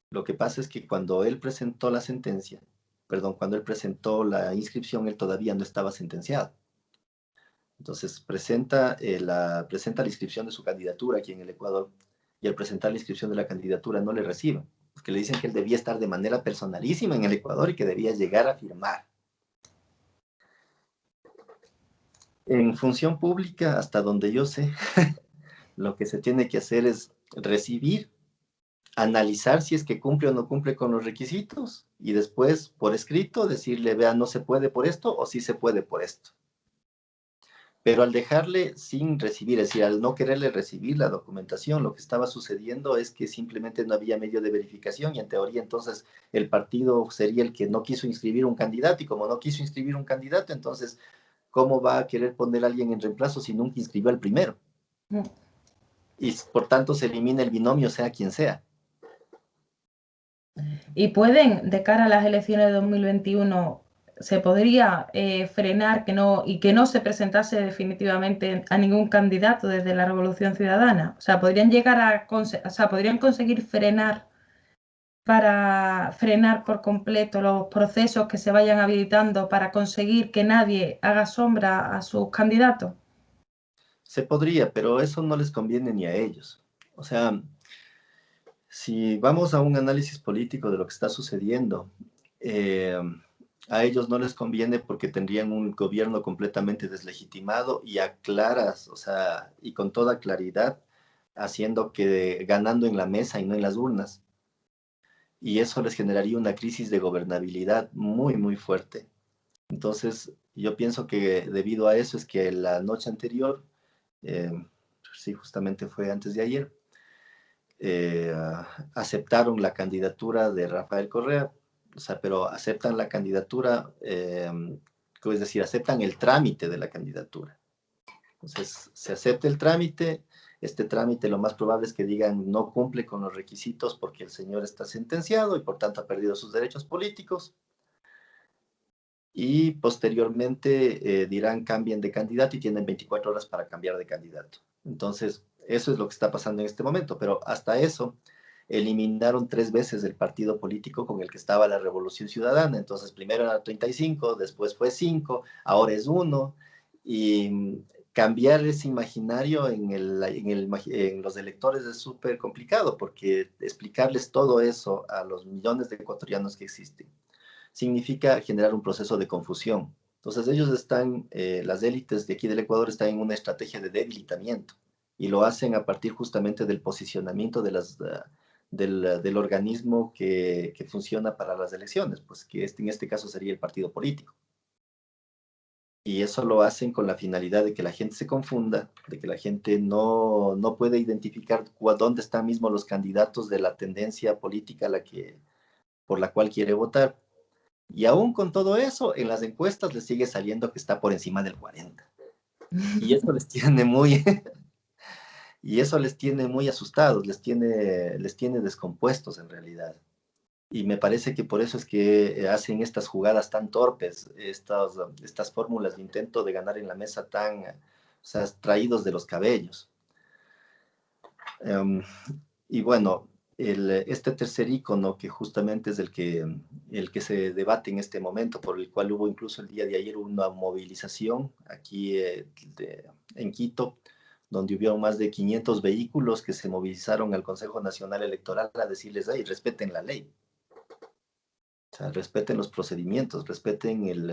Lo que pasa es que cuando él presentó la sentencia, perdón, cuando él presentó la inscripción, él todavía no estaba sentenciado. Entonces presenta la inscripción de su candidatura aquí en el Ecuador, y al presentar la inscripción de la candidatura no le reciben, porque le dicen que él debía estar de manera personalísima en el Ecuador y que debía llegar a firmar. En función pública, hasta donde yo sé, lo que se tiene que hacer es recibir, analizar si es que cumple o no cumple con los requisitos y después por escrito decirle, vea, no se puede por esto o sí se puede por esto. Pero al dejarle sin recibir, es decir, al no quererle recibir la documentación, lo que estaba sucediendo es que simplemente no había medio de verificación y en teoría entonces el partido sería el que no quiso inscribir un candidato, y como no quiso inscribir un candidato, entonces, ¿cómo va a querer poner a alguien en reemplazo si nunca inscribió al primero? Y por tanto se elimina el binomio, sea quien sea. Y pueden, de cara a las elecciones de 2021, se podría frenar que no se presentase definitivamente a ningún candidato desde la Revolución Ciudadana. O sea, podrían podrían conseguir frenar por completo los procesos que se vayan habilitando para conseguir que nadie haga sombra a sus candidatos. Se podría, pero eso no les conviene ni a ellos. O sea, si vamos a un análisis político de lo que está sucediendo, eh, a ellos no les conviene porque tendrían un gobierno completamente deslegitimado y a claras, o sea, y con toda claridad, haciendo que ganando en la mesa y no en las urnas. Y eso les generaría una crisis de gobernabilidad muy, muy fuerte. Entonces, yo pienso que debido a eso es que la noche anterior, eh, sí, justamente fue antes de ayer, eh, aceptaron la candidatura de Rafael Correa, o sea, pero aceptan la candidatura es decir, aceptan el trámite de la candidatura. Entonces, se acepta el trámite, este trámite lo más probable es que digan no cumple con los requisitos porque el señor está sentenciado y por tanto ha perdido sus derechos políticos. Y posteriormente dirán cambien de candidato y tienen 24 horas para cambiar de candidato. Entonces, eso es lo que está pasando en este momento, pero hasta eso eliminaron 3 veces el partido político con el que estaba la Revolución Ciudadana. Entonces, primero era 35, después fue 5, ahora es 1, y cambiar ese imaginario en los electores es súper complicado, porque explicarles todo eso a los millones de ecuatorianos que existen significa generar un proceso de confusión. Entonces ellos están, las élites de aquí del Ecuador están en una estrategia de debilitamiento y lo hacen a partir justamente del posicionamiento del organismo que funciona para las elecciones, pues que en este caso sería el partido político. Y eso lo hacen con la finalidad de que la gente se confunda, de que la gente no puede identificar dónde están mismo los candidatos de la tendencia política por la cual quiere votar. Y aún con todo eso, en las encuestas les sigue saliendo que está por encima del 40. Y eso les tiene muy, y eso les tiene muy asustados, les tiene descompuestos en realidad. Y me parece que por eso es que hacen estas jugadas tan torpes, estas fórmulas de intento de ganar en la mesa tan, o sea, traídos de los cabellos. Y bueno, este tercer icono, que justamente es el que se debate en este momento, por el cual hubo incluso el día de ayer una movilización aquí en Quito, donde hubieron más de 500 vehículos que se movilizaron al Consejo Nacional Electoral a decirles, hey, respeten la ley. O sea, respeten los procedimientos, respeten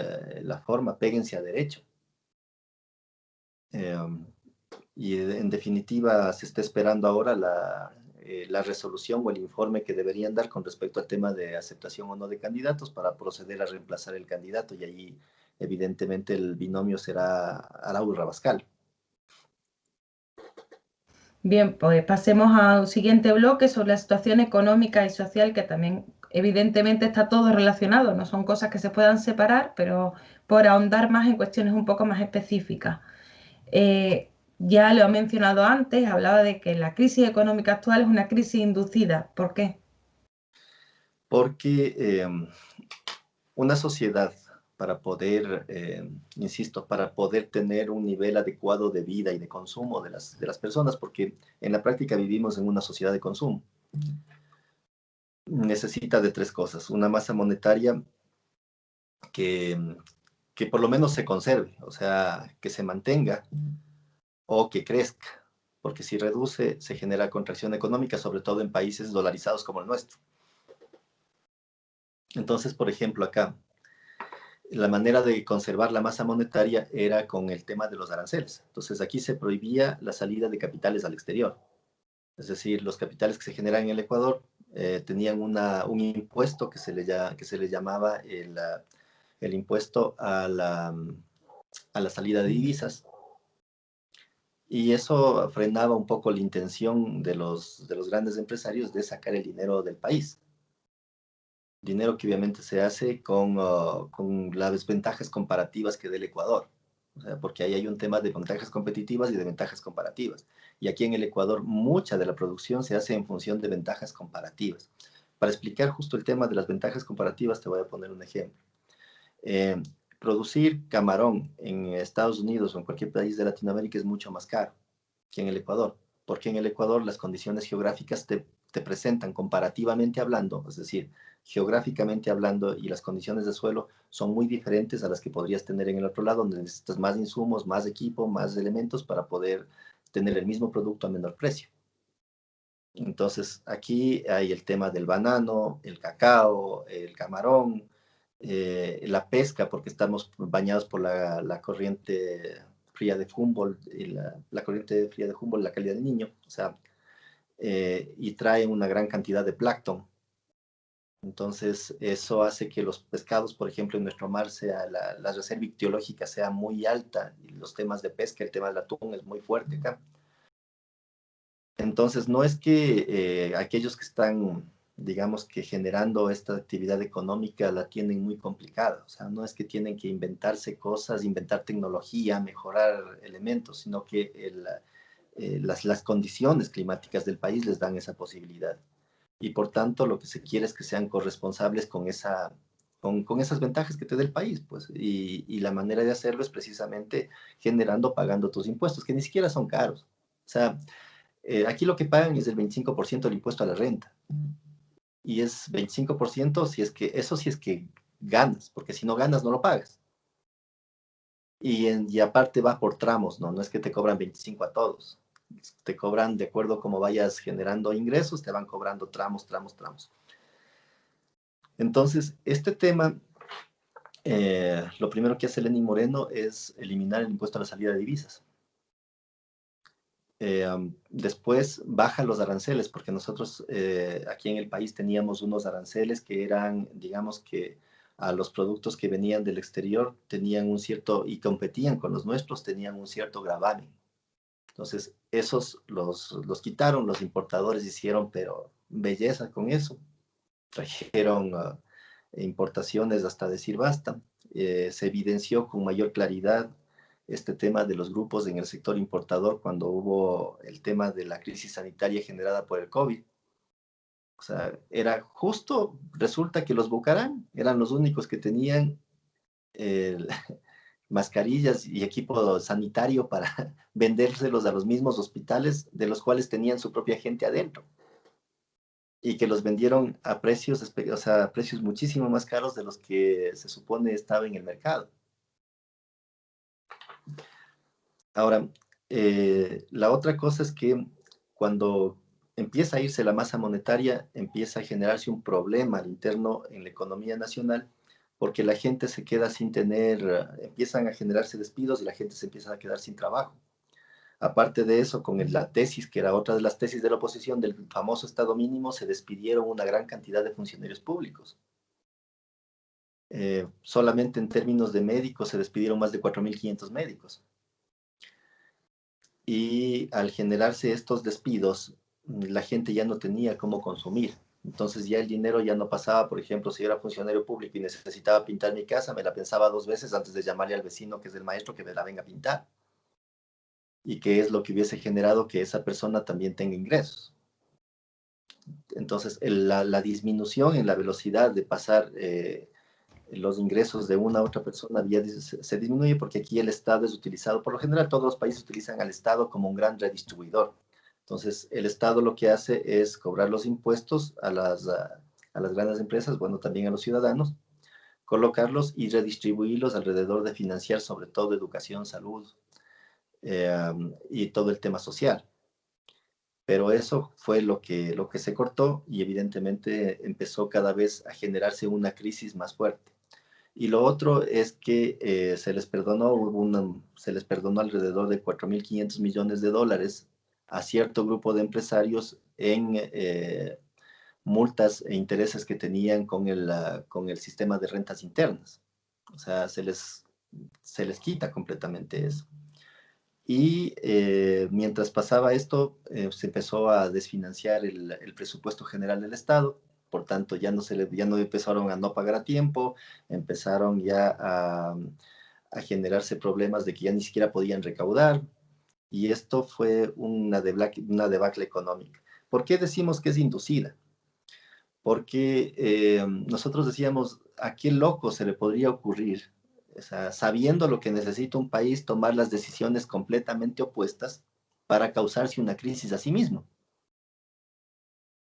la forma, péguense a derecho. Y en definitiva se está esperando ahora la resolución o el informe que deberían dar con respecto al tema de aceptación o no de candidatos para proceder a reemplazar el candidato, y ahí evidentemente el binomio será Arauz-Rabascal. Bien, pues pasemos al siguiente bloque sobre la situación económica y social, que también evidentemente está todo relacionado, no son cosas que se puedan separar, pero por ahondar más en cuestiones un poco más específicas. Ya lo he mencionado antes, hablaba de que la crisis económica actual es una crisis inducida. ¿Por qué? Porque una sociedad, para poder, insisto, para poder tener un nivel adecuado de vida y de consumo de las personas, porque en la práctica vivimos en una sociedad de consumo, necesita de 3 cosas: una masa monetaria que, que por lo menos se conserve, o sea, que se mantenga o que crezca, porque si reduce se genera contracción económica, sobre todo en países dolarizados como el nuestro. Entonces, por ejemplo, acá, la manera de conservar la masa monetaria era con el tema de los aranceles. Entonces, aquí se prohibía la salida de capitales al exterior. Es decir, los capitales que se generan en el Ecuador tenían un impuesto que se le llamaba el impuesto a la salida de divisas. Y eso frenaba un poco la intención de los grandes empresarios de sacar el dinero del país. Dinero que obviamente se hace con las desventajas comparativas que da el Ecuador. O sea, porque ahí hay un tema de ventajas competitivas y de ventajas comparativas. Y aquí en el Ecuador mucha de la producción se hace en función de ventajas comparativas. Para explicar justo el tema de las ventajas comparativas, te voy a poner un ejemplo. Eh, Producir camarón en Estados Unidos o en cualquier país de Latinoamérica es mucho más caro que en el Ecuador, porque en el Ecuador las condiciones geográficas te presentan comparativamente hablando, es decir, geográficamente hablando, y las condiciones de suelo son muy diferentes a las que podrías tener en el otro lado, donde necesitas más insumos, más equipo, más elementos para poder tener el mismo producto a menor precio. Entonces, aquí hay el tema del banano, el cacao, el camarón, la pesca, porque estamos bañados por la corriente fría de Humboldt, y la corriente fría de Humboldt, la calidad del Niño, o sea, y trae una gran cantidad de plancton. Entonces, eso hace que los pescados, por ejemplo, en nuestro mar, la reserva ictiológica sea muy alta, y los temas de pesca, el tema del atún es muy fuerte acá. Entonces, no es que aquellos que están digamos que generando esta actividad económica la tienen muy complicada. O sea, no es que tienen que inventarse cosas, inventar tecnología, mejorar elementos, sino que las condiciones climáticas del país les dan esa posibilidad. Y por tanto, lo que se quiere es que sean corresponsables con esas ventajas que te da el país, pues. Y la manera de hacerlo es precisamente generando, pagando tus impuestos, que ni siquiera son caros. O sea, aquí lo que pagan es el 25% del impuesto a la renta. Y es 25% si es que, eso si es que ganas, porque si no ganas no lo pagas. Y aparte va por tramos, ¿no? No es que te cobran 25 a todos. Te cobran de acuerdo a cómo vayas generando ingresos, te van cobrando tramos, tramos, tramos. Entonces, este tema, lo primero que hace Lenín Moreno es eliminar el impuesto a la salida de divisas. Después baja los aranceles, porque nosotros aquí en el país teníamos unos aranceles que eran, digamos que a los productos que venían del exterior tenían un cierto, y competían con los nuestros, tenían un cierto gravamen. Entonces, esos los quitaron, los importadores hicieron, pero belleza con eso. Trajeron importaciones hasta decir basta. Se evidenció con mayor claridad este tema de los grupos en el sector importador cuando hubo el tema de la crisis sanitaria generada por el COVID. O sea, era justo, resulta que los Bucarán eran los únicos que tenían mascarillas y equipo sanitario para vendérselos a los mismos hospitales de los cuales tenían su propia gente adentro y que los vendieron a precios, o sea, a precios muchísimo más caros de los que se supone estaba en el mercado. Ahora, la otra cosa es que cuando empieza a irse la masa monetaria, empieza a generarse un problema al interno en la economía nacional, porque la gente se queda sin tener, empiezan a generarse despidos y la gente se empieza a quedar sin trabajo. Aparte de eso, con la tesis, que era otra de las tesis de la oposición, del famoso Estado mínimo, se despidieron una gran cantidad de funcionarios públicos. Solamente en términos de médicos se despidieron más de 4.500 médicos. Y al generarse estos despidos, la gente ya no tenía cómo consumir. Entonces ya el dinero ya no pasaba, por ejemplo, si yo era funcionario público y necesitaba pintar mi casa, me la pensaba 2 veces antes de llamarle al vecino, que es el maestro, que me la venga a pintar. Y que es lo que hubiese generado que esa persona también tenga ingresos. Entonces, la disminución en la velocidad de pasar los ingresos de una a otra persona se disminuye porque aquí el Estado es utilizado, por lo general todos los países utilizan al Estado como un gran redistribuidor. Entonces, el Estado lo que hace es cobrar los impuestos a las grandes empresas, bueno, también a los ciudadanos, colocarlos y redistribuirlos alrededor de financiar sobre todo educación, salud y todo el tema social. Pero eso fue lo que se cortó y evidentemente empezó cada vez a generarse una crisis más fuerte. Y lo otro es que se les perdonó alrededor de 4.500 millones de dólares a cierto grupo de empresarios en multas e intereses que tenían con el sistema de rentas internas. O sea, se les quita completamente eso. Y mientras pasaba esto, se empezó a desfinanciar el presupuesto general del Estado, por tanto ya no empezaron a no pagar a tiempo, empezaron ya a generarse problemas de que ya ni siquiera podían recaudar, y esto fue una debacle económica. ¿Por qué decimos que es inducida? Porque nosotros decíamos, ¿a qué loco se le podría ocurrir, o sea, sabiendo lo que necesita un país, tomar las decisiones completamente opuestas para causarse una crisis a sí mismo?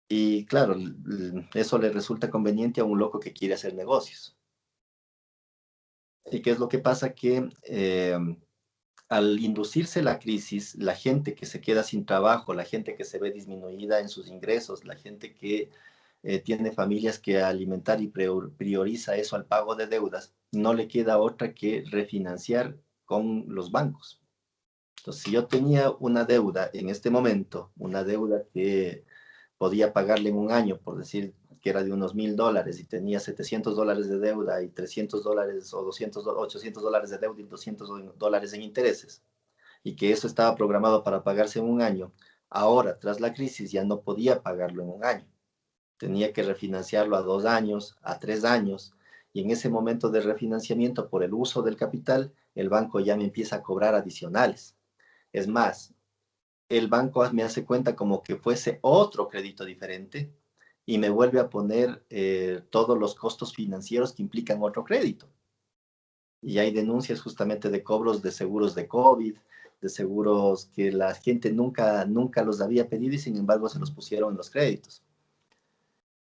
Y claro, eso le resulta conveniente a un loco que quiere hacer negocios. ¿Y qué es lo que pasa? Que al inducirse la crisis, la gente que se queda sin trabajo, la gente que se ve disminuida en sus ingresos, la gente que tiene familias que alimentar y prioriza eso al pago de deudas, no le queda otra que refinanciar con los bancos. Entonces, si yo tenía una deuda en este momento, una deuda que podía pagarle en un año, por decir que era de unos $1.000 y tenía $700 de deuda y $300 o 200, $800 de deuda y $200 en intereses, y que eso estaba programado para pagarse en un año, ahora, tras la crisis, ya no podía pagarlo en un año. tenía que refinanciarlo a 2 años, a 3 años, y en ese momento de refinanciamiento por el uso del capital, el banco ya me empieza a cobrar adicionales. Es más, el banco me hace cuenta como que fuese otro crédito diferente y me vuelve a poner todos los costos financieros que implican otro crédito. Y hay denuncias justamente de cobros de seguros de COVID, de seguros que la gente nunca los había pedido y sin embargo se los pusieron en los créditos.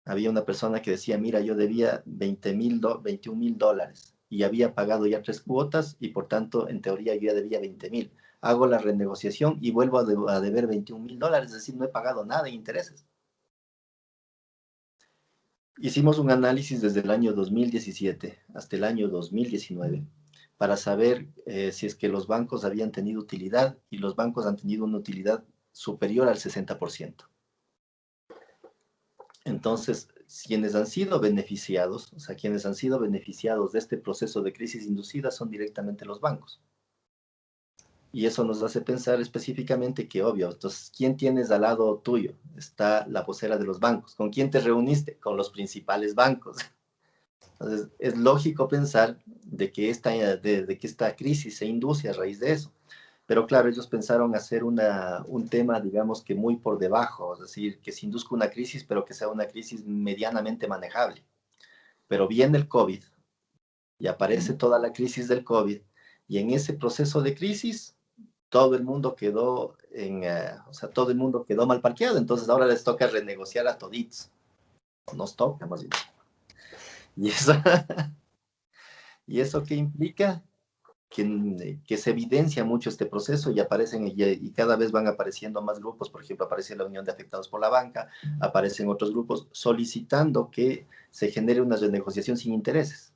Había una persona que decía, mira, yo debía 21.000 dólares y había pagado ya 3 cuotas y por tanto, en teoría, yo ya debía 20.000. Hago la renegociación y vuelvo a deber 21.000 dólares, es decir, no he pagado nada en intereses. Hicimos un análisis desde el año 2017 hasta el año 2019 para saber si es que los bancos habían tenido utilidad y los bancos han tenido una utilidad superior al 60%. Entonces, quienes han sido beneficiados, o sea, quienes han sido beneficiados de este proceso de crisis inducida son directamente los bancos. Y eso nos hace pensar específicamente que, obvio, entonces, ¿quién tienes al lado tuyo? Está la vocera de los bancos. ¿Con quién te reuniste? Con los principales bancos. Entonces, es lógico pensar de que esta crisis se induce a raíz de eso. Pero claro, ellos pensaron hacer un tema, digamos que muy por debajo, es decir, que se induzca una crisis, pero que sea una crisis medianamente manejable. Pero viene el COVID y aparece toda la crisis del COVID y en ese proceso de crisis todo el mundo quedó todo el mundo quedó mal parqueado, entonces ahora les toca renegociar a toditos. Nos toca más bien. Y eso, ¿y eso qué implica? Que se evidencia mucho este proceso y aparecen y cada vez van apareciendo más grupos. Por ejemplo, aparece la Unión de Afectados por la Banca, aparecen otros grupos solicitando que se genere una renegociación sin intereses.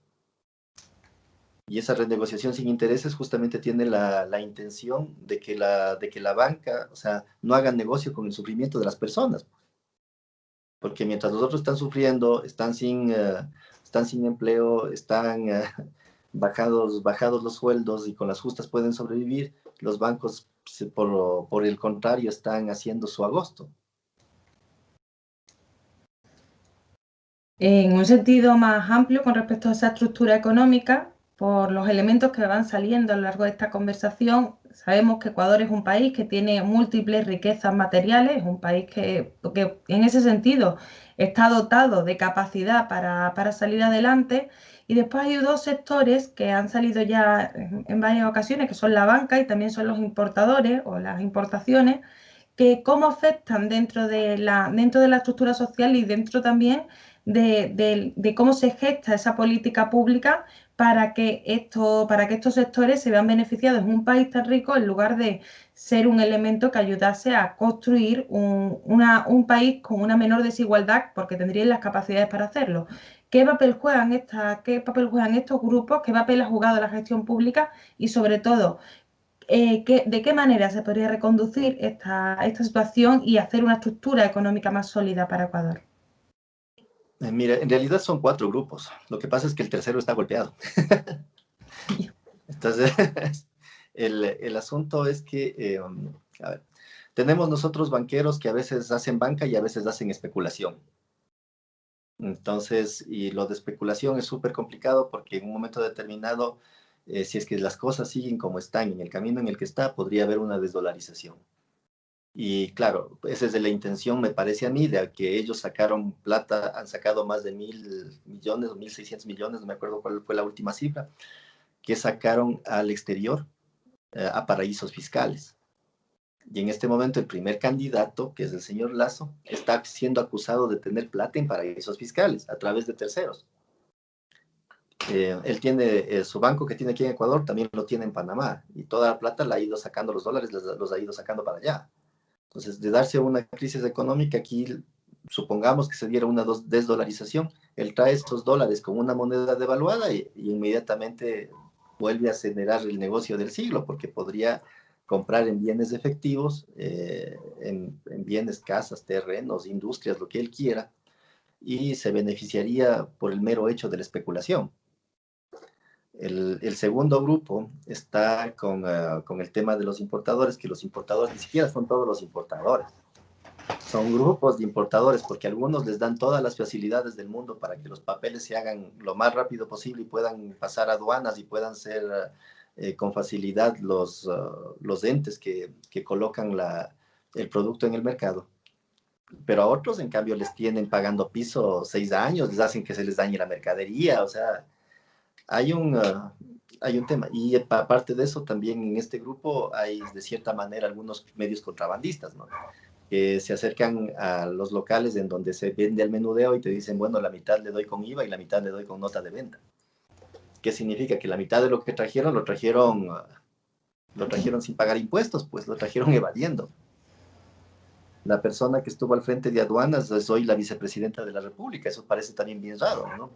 Y esa renegociación sin intereses justamente tiene la intención de que la banca, o sea, no haga negocio con el sufrimiento de las personas. Porque mientras los otros están sufriendo, están sin empleo, están bajados los sueldos y con las justas pueden sobrevivir, los bancos, por el contrario, están haciendo su agosto. En un sentido más amplio con respecto a esa estructura económica, por los elementos que van saliendo a lo largo de esta conversación, sabemos que Ecuador es un país que tiene múltiples riquezas materiales, es un país que en ese sentido está dotado de capacidad para salir adelante. Y después hay dos sectores que han salido ya en varias ocasiones, que son la banca y también son los importadores o las importaciones, que cómo afectan dentro de la estructura social y dentro también de cómo se gesta esa política pública para que estos sectores se vean beneficiados en un país tan rico en lugar de ser un elemento que ayudase a construir un país con una menor desigualdad porque tendrían las capacidades para hacerlo. ¿Qué papel juegan estos grupos? ¿Qué papel ha jugado la gestión pública? Y sobre todo, ¿de qué manera se podría reconducir esta situación y hacer una estructura económica más sólida para Ecuador? Mira, en realidad son 4 grupos. Lo que pasa es que el tercero está golpeado. Entonces, el asunto es que, a ver, tenemos nosotros banqueros que a veces hacen banca y a veces hacen especulación. Entonces, y lo de especulación es súper complicado porque en un momento determinado, si es que las cosas siguen como están, en el camino en el que está, podría haber una desdolarización. Y claro, esa es de la intención, me parece a mí, de que ellos sacaron plata, han sacado más de 1.000 millones o 1.600 millones, no me acuerdo cuál fue la última cifra, que sacaron al exterior, a paraísos fiscales. Y en este momento el primer candidato, que es el señor Lazo, está siendo acusado de tener plata en paraísos fiscales a través de terceros. Él tiene su banco que tiene aquí en Ecuador, también lo tiene en Panamá, y toda la plata la ha ido sacando, los dólares los ha ido sacando para allá. Entonces, de darse una crisis económica, aquí supongamos que se diera una desdolarización, él trae estos dólares con una moneda devaluada y inmediatamente vuelve a generar el negocio del siglo, porque podría comprar en bienes efectivos, en bienes, casas, terrenos, industrias, lo que él quiera, y se beneficiaría por el mero hecho de la especulación. El segundo grupo está con el tema de los importadores, que los importadores ni siquiera son todos los importadores. son grupos de importadores, porque algunos les dan todas las facilidades del mundo para que los papeles se hagan lo más rápido posible y puedan pasar aduanas y puedan ser con facilidad los entes que colocan el producto en el mercado. Pero a otros, en cambio, les tienen pagando piso 6 años, les hacen que se les dañe la mercadería, o sea, hay un tema. Y aparte de eso, también en este grupo hay, de cierta manera, algunos medios contrabandistas, ¿no? Que se acercan a los locales en donde se vende el menudeo y te dicen, bueno, la mitad le doy con IVA y la mitad le doy con nota de venta. ¿Qué significa? Que la mitad de lo que trajeron, lo trajeron sin pagar impuestos, pues lo trajeron evadiendo. La persona que estuvo al frente de aduanas es hoy la vicepresidenta de la República. Eso parece también bien raro, ¿no?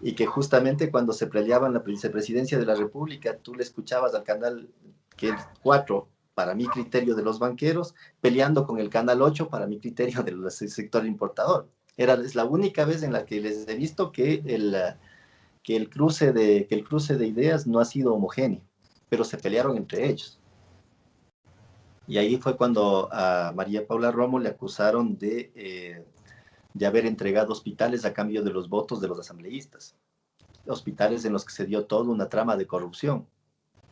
Y que justamente cuando se peleaban la vicepresidencia de la República, tú le escuchabas al canal 4, para mi criterio, de los banqueros, peleando con el canal 8, para mi criterio, del sector importador. Es la única vez en la que les he visto que el cruce de ideas no ha sido homogéneo, pero se pelearon entre ellos. Y ahí fue cuando a María Paula Romo le acusaron de haber entregado hospitales a cambio de los votos de los asambleístas. Hospitales en los que se dio toda una trama de corrupción,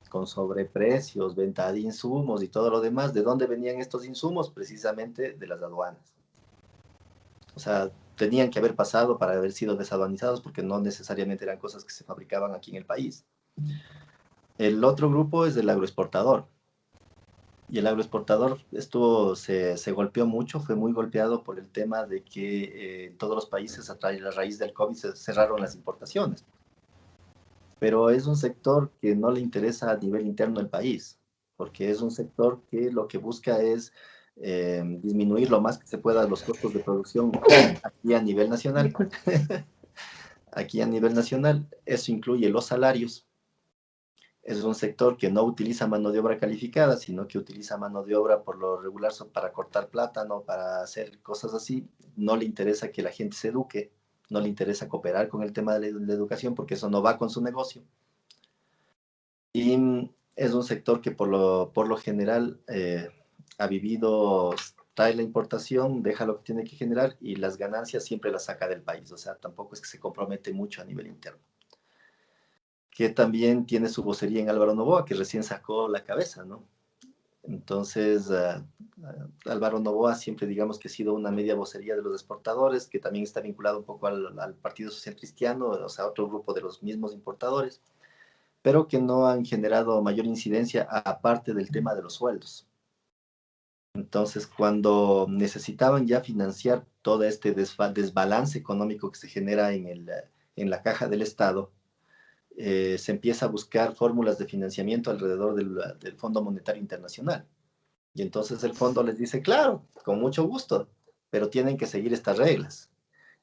con sobreprecios, venta de insumos y todo lo demás. ¿De dónde venían estos insumos? Precisamente de las aduanas. O sea, tenían que haber pasado para haber sido desaduanizados, porque no necesariamente eran cosas que se fabricaban aquí en el país. El otro grupo es el agroexportador. Y el agroexportador se golpeó mucho, fue muy golpeado por el tema de que en todos los países, a raíz del COVID, se cerraron las importaciones. Pero es un sector que no le interesa a nivel interno del país, porque es un sector que lo que busca es disminuir lo más que se pueda los costos de producción aquí a nivel nacional. Disculpe. Aquí a nivel nacional, eso incluye los salarios. Es un sector que no utiliza mano de obra calificada, sino que utiliza mano de obra por lo regular para cortar plátano, para hacer cosas así. No le interesa que la gente se eduque, no le interesa cooperar con el tema de la educación, porque eso no va con su negocio. Y es un sector que por lo general ha vivido, trae la importación, deja lo que tiene que generar y las ganancias siempre las saca del país. O sea, tampoco es que se compromete mucho a nivel interno. Que también tiene su vocería en Álvaro Noboa, que recién sacó la cabeza, ¿no? Entonces, Álvaro Noboa siempre digamos que ha sido una media vocería de los exportadores, que también está vinculado un poco al Partido Social Cristiano, o sea, otro grupo de los mismos importadores, pero que no han generado mayor incidencia aparte del tema de los sueldos. Entonces, cuando necesitaban ya financiar todo este desbalance económico que se genera en la caja del Estado, se empieza a buscar fórmulas de financiamiento alrededor del Fondo Monetario Internacional. Y entonces el fondo les dice, claro, con mucho gusto, pero tienen que seguir estas reglas.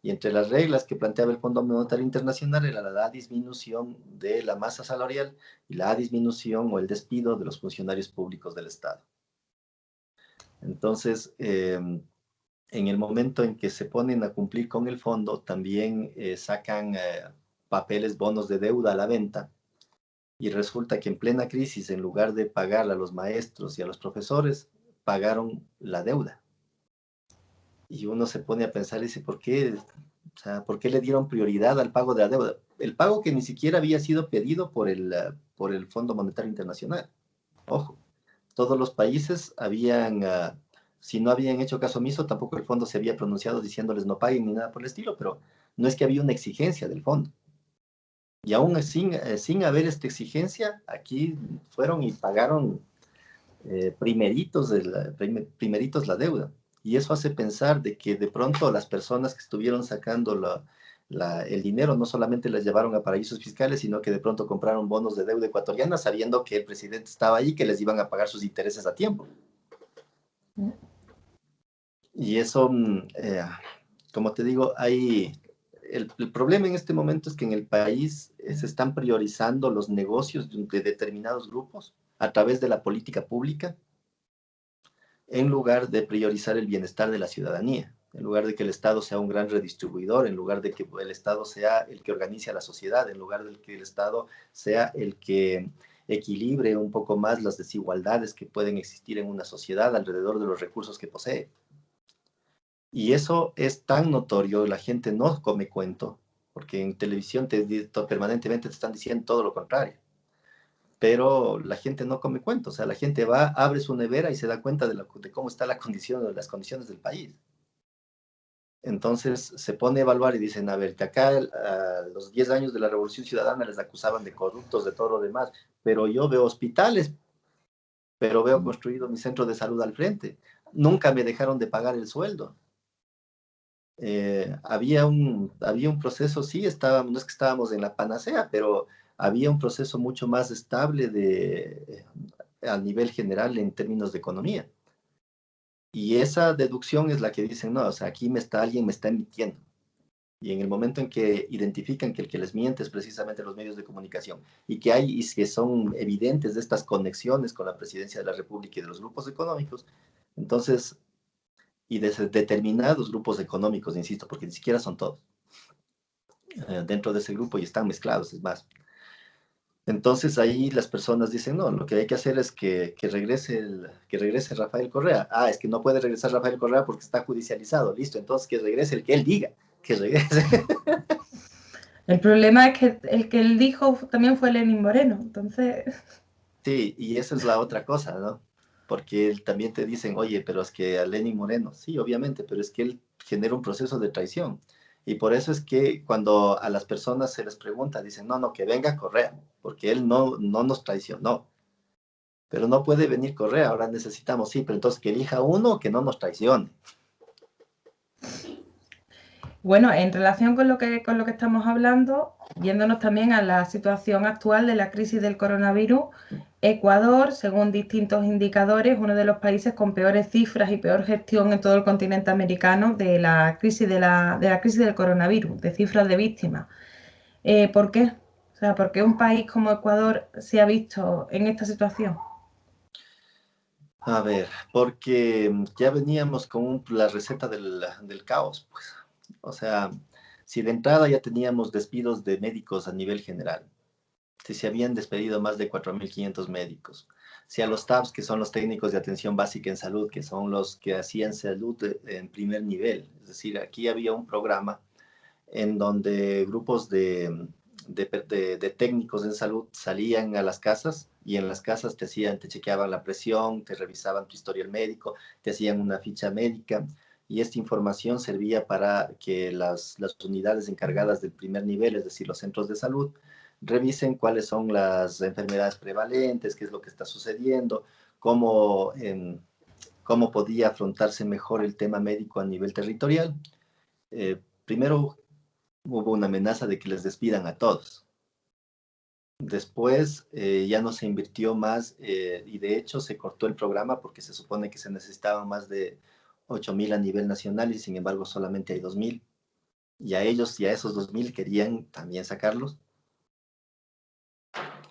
Y entre las reglas que planteaba el Fondo Monetario Internacional era la disminución de la masa salarial y la disminución o el despido de los funcionarios públicos del Estado. Entonces, en el momento en que se ponen a cumplir con el fondo, también sacan papeles, bonos de deuda a la venta, y resulta que en plena crisis, en lugar de pagar a los maestros y a los profesores, pagaron la deuda. Y uno se pone a pensar y dice, ¿por qué? O sea, ¿por qué le dieron prioridad al pago de la deuda? El pago que ni siquiera había sido pedido por el Fondo Monetario Internacional. Ojo, todos los países habían, si no habían hecho caso omiso, tampoco el fondo se había pronunciado diciéndoles no paguen ni nada por el estilo, pero no es que había una exigencia del fondo. Y aún sin haber esta exigencia, aquí fueron y pagaron primeritos la deuda. Y eso hace pensar de que de pronto las personas que estuvieron sacando el dinero no solamente las llevaron a paraísos fiscales, sino que de pronto compraron bonos de deuda ecuatoriana sabiendo que el presidente estaba ahí, que les iban a pagar sus intereses a tiempo. Y eso, como te digo, el problema en este momento es que en el país se están priorizando los negocios de determinados grupos a través de la política pública, en lugar de priorizar el bienestar de la ciudadanía, en lugar de que el Estado sea un gran redistribuidor, en lugar de que el Estado sea el que organice a la sociedad, en lugar de que el Estado sea el que equilibre un poco más las desigualdades que pueden existir en una sociedad alrededor de los recursos que posee. Y eso es tan notorio, la gente no come cuento, porque en televisión permanentemente te están diciendo todo lo contrario. Pero la gente no come cuento, o sea, la gente va, abre su nevera y se da cuenta de cómo está la condición, las condiciones del país. Entonces se pone a evaluar y dicen, a ver, que acá a los 10 años de la Revolución Ciudadana les acusaban de corruptos, de todo lo demás, pero yo veo hospitales, pero veo construido mi centro de salud al frente. Nunca me dejaron de pagar el sueldo. Había un proceso, sí, estábamos, no es que estábamos en la panacea, pero había un proceso mucho más estable a nivel general en términos de economía. Y esa deducción es la que dicen, no, o sea, alguien me está mintiendo. Y en el momento en que identifican que el que les miente es precisamente los medios de comunicación y que son evidentes de estas conexiones con la presidencia de la República y de los grupos económicos, entonces, y de determinados grupos económicos, insisto, porque ni siquiera son todos, dentro de ese grupo y están mezclados, es más. Entonces ahí las personas dicen, no, lo que hay que hacer es que regrese Rafael Correa. Ah, es que no puede regresar Rafael Correa porque está judicializado. Listo, entonces que regrese el que él diga, que regrese. El problema es que el que él dijo también fue Lenín Moreno, entonces... Sí, y esa es la otra cosa, ¿no? Porque él también te dicen, oye, pero es que a Lenín Moreno, sí, obviamente, pero es que él genera un proceso de traición. Y por eso es que cuando a las personas se les pregunta, dicen, no, no, que venga Correa, porque él no nos traicionó. Pero no puede venir Correa, ahora necesitamos, sí, pero entonces que elija uno que no nos traicione. Bueno, en relación con lo que estamos hablando, yéndonos también a la situación actual de la crisis del coronavirus, Ecuador, según distintos indicadores, es uno de los países con peores cifras y peor gestión en todo el continente americano de la crisis de la crisis del coronavirus, de cifras de víctimas. ¿Por qué? O sea, ¿por qué un país como Ecuador se ha visto en esta situación? A ver, porque ya veníamos con la receta del caos, pues. O sea, si de entrada ya teníamos despidos de médicos a nivel general, si se habían despedido más de 4.500 médicos, si a los TAPS, que son los técnicos de atención básica en salud, que son los que hacían salud en primer nivel, es decir, aquí había un programa en donde grupos de técnicos en salud salían a las casas y en las casas te chequeaban la presión, te revisaban tu historial médico, te hacían una ficha médica y esta información servía para que las unidades encargadas del primer nivel, es decir, los centros de salud, revisen cuáles son las enfermedades prevalentes, qué es lo que está sucediendo, cómo podía afrontarse mejor el tema médico a nivel territorial. Primero hubo una amenaza de que les despidan a todos. Después ya no se invirtió más y de hecho se cortó el programa porque se supone que se necesitaban más de 8.000 a nivel nacional y sin embargo solamente hay 2.000. Y a ellos y a esos 2.000 querían también sacarlos.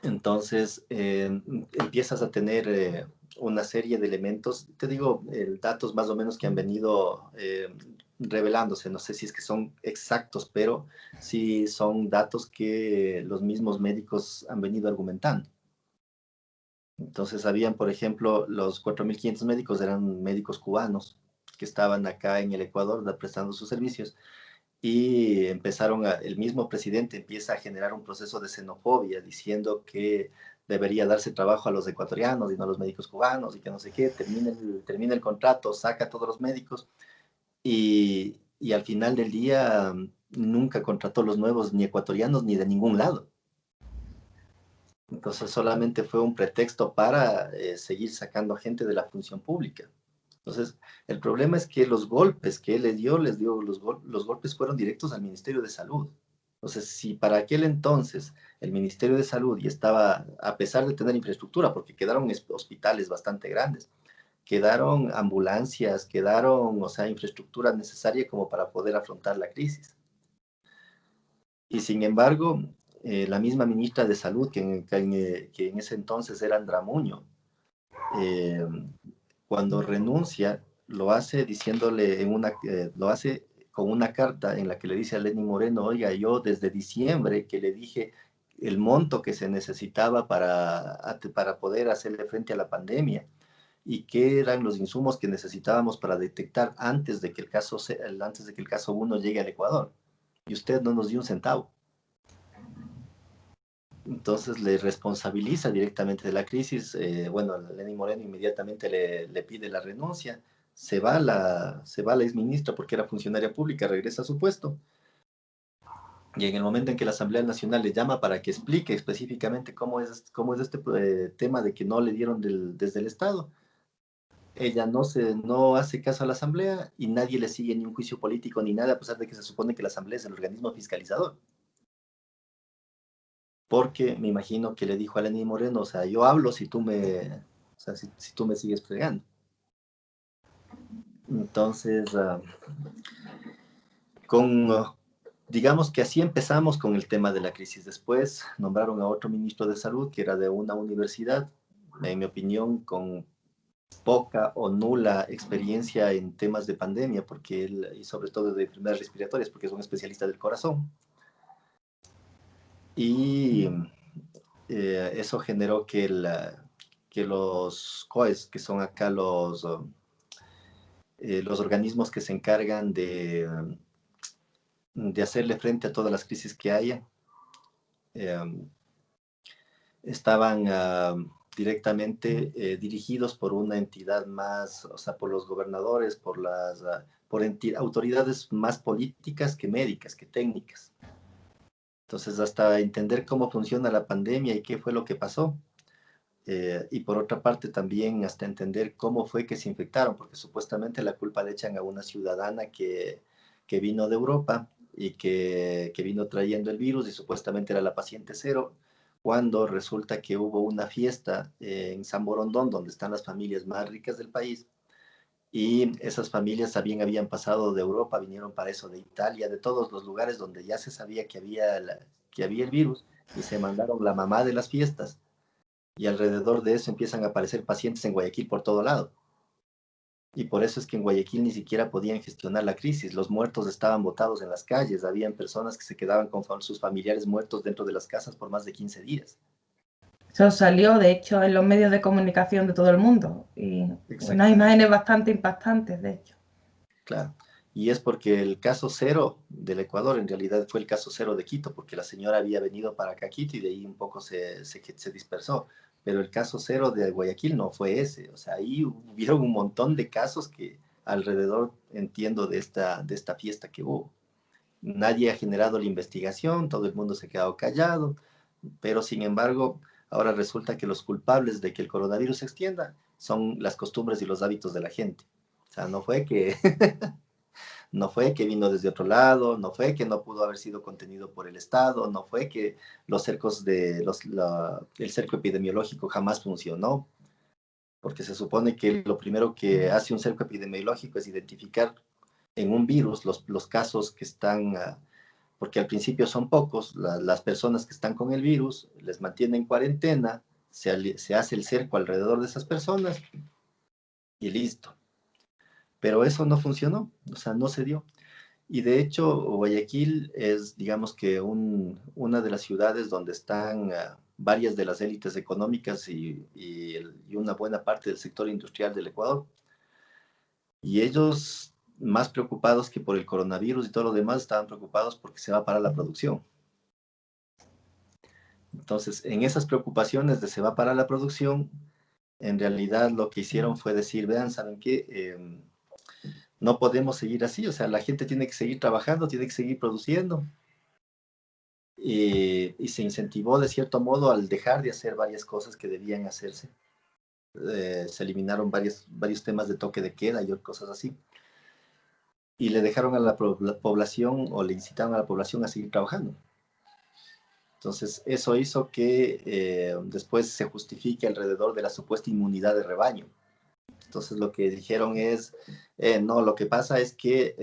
Entonces empiezas a tener una serie de elementos, te digo, datos más o menos que han venido revelándose, no sé si es que son exactos, pero sí son datos que los mismos médicos han venido argumentando. Entonces habían, por ejemplo, los 4.500 médicos eran médicos cubanos que estaban acá en el Ecuador prestando sus servicios y el mismo presidente empieza a generar un proceso de xenofobia diciendo que debería darse trabajo a los ecuatorianos y no a los médicos cubanos y que no sé qué, termina el contrato, saca a todos los médicos y al final del día nunca contrató los nuevos ni ecuatorianos ni de ningún lado. Entonces solamente fue un pretexto para seguir sacando gente de la función pública. Entonces, el problema es que los golpes que él los golpes fueron directos al Ministerio de Salud. Entonces, si para aquel entonces el Ministerio de Salud y estaba, a pesar de tener infraestructura, porque quedaron hospitales bastante grandes, quedaron ambulancias, o sea, infraestructura necesaria como para poder afrontar la crisis. Y sin embargo, la misma ministra de Salud, que en ese entonces era Andra Muñoz, eh, cuando renuncia, lo hace lo hace con una carta en la que le dice a Lenín Moreno, oiga, yo desde diciembre que le dije el monto que se necesitaba para poder hacerle frente a la pandemia, y qué eran los insumos que necesitábamos para detectar antes de que el caso 1 llegue al Ecuador. Y usted no nos dio un centavo. Entonces le responsabiliza directamente de la crisis. Bueno, Lenín Moreno inmediatamente le pide la renuncia. Se va la exministra porque era funcionaria pública, regresa a su puesto. Y en el momento en que la Asamblea Nacional le llama para que explique específicamente cómo es este tema de que no le dieron desde el Estado, ella no hace caso a la Asamblea y nadie le sigue ni un juicio político ni nada, a pesar de que se supone que la Asamblea es el organismo fiscalizador. Porque me imagino que le dijo a Lenín Moreno, o sea, yo hablo si tú si tú me sigues fregando. Entonces, digamos que así empezamos con el tema de la crisis. Después nombraron a otro ministro de salud que era de una universidad, en mi opinión, con poca o nula experiencia en temas de pandemia, porque él, y sobre todo de enfermedades respiratorias, porque es un especialista del corazón. Y eso generó que los COEs, que son acá los organismos que se encargan de hacerle frente a todas las crisis que haya, estaban directamente dirigidos por una entidad más, o sea, por los gobernadores, por autoridades más políticas que médicas, que técnicas. Entonces, hasta entender cómo funciona la pandemia y qué fue lo que pasó. Y por otra parte, también hasta entender cómo fue que se infectaron, porque supuestamente la culpa le echan a una ciudadana que vino de Europa y que vino trayendo el virus y supuestamente era la paciente cero, cuando resulta que hubo una fiesta en San Borondón, donde están las familias más ricas del país, y esas familias también habían pasado de Europa, vinieron para eso de Italia, de todos los lugares donde ya se sabía que había el virus, y se mandaron la mamá de las fiestas, y alrededor de eso empiezan a aparecer pacientes en Guayaquil por todo lado. Y por eso es que en Guayaquil ni siquiera podían gestionar la crisis. Los muertos estaban botados en las calles. Habían personas que se quedaban con sus familiares muertos dentro de las casas por más de 15 días. Eso salió, de hecho, en los medios de comunicación de todo el mundo. Y unas imágenes bastante impactantes, de hecho. Claro. Y es porque el caso cero del Ecuador en realidad fue el caso cero de Quito, porque la señora había venido para acá a Quito y de ahí un poco se dispersó. Pero el caso cero de Guayaquil no fue ese. O sea, ahí hubieron un montón de casos que alrededor, entiendo, de esta fiesta que hubo. Nadie ha generado la investigación, todo el mundo se ha quedado callado, pero sin embargo, ahora resulta que los culpables de que el coronavirus se extienda son las costumbres y los hábitos de la gente. O sea, no fue que no fue que vino desde otro lado, no fue que no pudo haber sido contenido por el Estado, no fue que los cercos el cerco epidemiológico jamás funcionó, porque se supone que lo primero que hace un cerco epidemiológico es identificar en un virus los casos que están, porque al principio son pocos, las personas que están con el virus, les mantienen en cuarentena, se hace el cerco alrededor de esas personas y listo. Pero eso no funcionó, o sea, no se dio. Y de hecho, Guayaquil es, digamos que, una de las ciudades donde están varias de las élites económicas y una buena parte del sector industrial del Ecuador. Y ellos, más preocupados que por el coronavirus y todo lo demás, estaban preocupados porque se va a parar la producción. Entonces, en esas preocupaciones de se va a parar la producción, en realidad lo que hicieron fue decir, vean, ¿saben qué? No podemos seguir así, o sea, la gente tiene que seguir trabajando, tiene que seguir produciendo. Y se incentivó de cierto modo al dejar de hacer varias cosas que debían hacerse. Se eliminaron varios temas de toque de queda y cosas así. Y le dejaron a la población o le incitaron a la población a seguir trabajando. Entonces, eso hizo que después se justifique alrededor de la supuesta inmunidad de rebaño. Entonces, lo que dijeron es, no, lo que pasa es que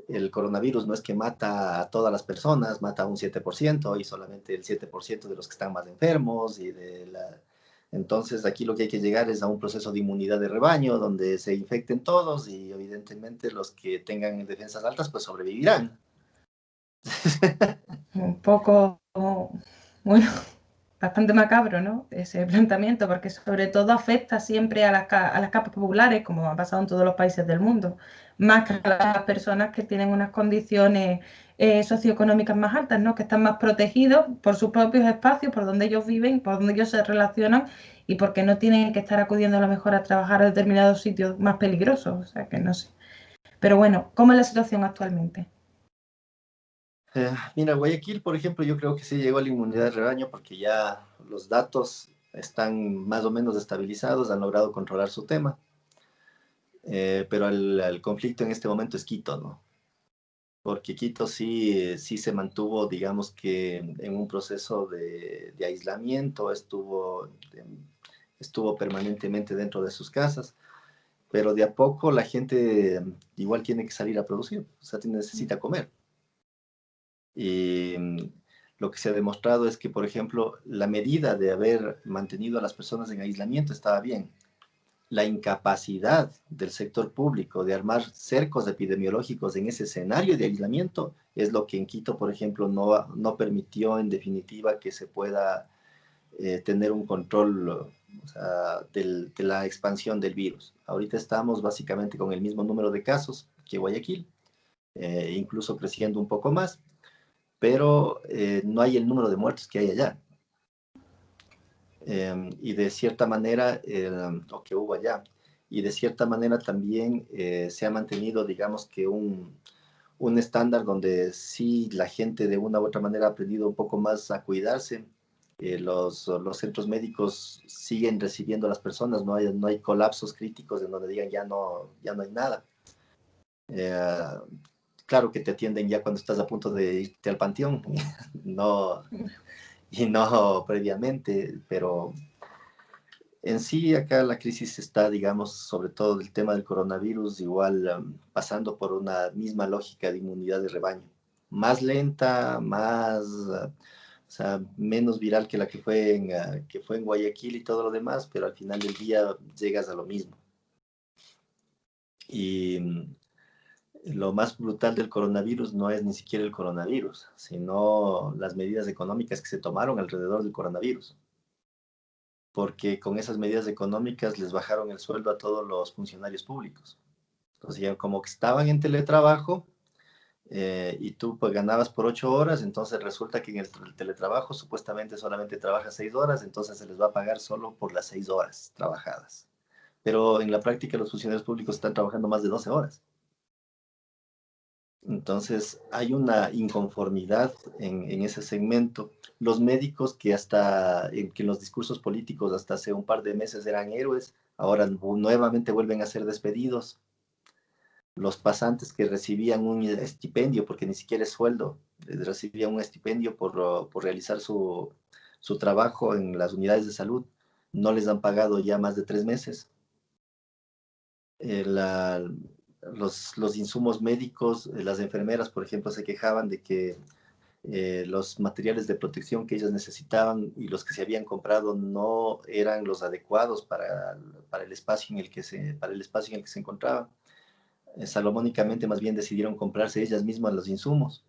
el coronavirus no es que mata a todas las personas, mata a un 7% y solamente el 7% de los que están más enfermos. Entonces, aquí lo que hay que llegar es a un proceso de inmunidad de rebaño, donde se infecten todos y evidentemente los que tengan defensas altas, pues sobrevivirán. Un poco, muy, bastante macabro, ¿no? Ese planteamiento, porque sobre todo afecta siempre a a las capas populares, como ha pasado en todos los países del mundo, más que a las personas que tienen unas condiciones socioeconómicas más altas, ¿no? Que están más protegidos por sus propios espacios, por donde ellos viven, por donde ellos se relacionan y porque no tienen que estar acudiendo a lo mejor a trabajar a determinados sitios más peligrosos, o sea que no sé. Pero bueno, ¿cómo es la situación actualmente? Mira, Guayaquil, por ejemplo, yo creo que sí llegó a la inmunidad de rebaño porque ya los datos están más o menos estabilizados, han logrado controlar su tema. Pero el conflicto en este momento es Quito, ¿no? Porque Quito sí se mantuvo, digamos que en un proceso de aislamiento, estuvo permanentemente dentro de sus casas, pero de a poco la gente igual tiene que salir a producir, o sea, necesita comer. Y lo que se ha demostrado es que, por ejemplo, la medida de haber mantenido a las personas en aislamiento estaba bien. La incapacidad del sector público de armar cercos epidemiológicos en ese escenario de aislamiento es lo que en Quito, por ejemplo, no permitió en definitiva que se pueda tener un control, o sea, de la expansión del virus. Ahorita estamos básicamente con el mismo número de casos que Guayaquil, incluso creciendo un poco más, pero no hay el número de muertos que hay allá. Y de cierta manera, o que hubo allá, y de cierta manera también se ha mantenido, digamos que un estándar donde sí la gente de una u otra manera ha aprendido un poco más a cuidarse. Los centros médicos siguen recibiendo a las personas, no hay colapsos críticos en donde digan ya no hay nada. Eh, claro que te atienden ya cuando estás a punto de irte al panteón, no, y no previamente, pero en sí, acá la crisis está, digamos, sobre todo el tema del coronavirus, igual pasando por una misma lógica de inmunidad de rebaño. Más lenta, o sea, menos viral que la que fue en Guayaquil y todo lo demás, pero al final del día llegas a lo mismo. Y lo más brutal del coronavirus no es ni siquiera el coronavirus, sino las medidas económicas que se tomaron alrededor del coronavirus, porque con esas medidas económicas les bajaron el sueldo a todos los funcionarios públicos. Entonces, ya como que estaban en teletrabajo y tú pues ganabas por 8 horas, entonces resulta que en el teletrabajo supuestamente solamente trabajas 6 horas, entonces se les va a pagar solo por las 6 horas trabajadas. Pero en la práctica los funcionarios públicos están trabajando más de 12 horas. Entonces, hay una inconformidad en ese segmento. Los médicos que en los discursos políticos hasta hace un par de meses eran héroes, ahora nuevamente vuelven a ser despedidos. Los pasantes que recibían un estipendio, porque ni siquiera es sueldo, recibían un estipendio por realizar su trabajo en las unidades de salud, no les han pagado ya más de 3 meses. Los insumos médicos, las enfermeras, por ejemplo, se quejaban de que los materiales de protección que ellas necesitaban y los que se habían comprado no eran los adecuados para el espacio para el espacio en el que se encontraban. Salomónicamente, más bien decidieron comprarse ellas mismas los insumos.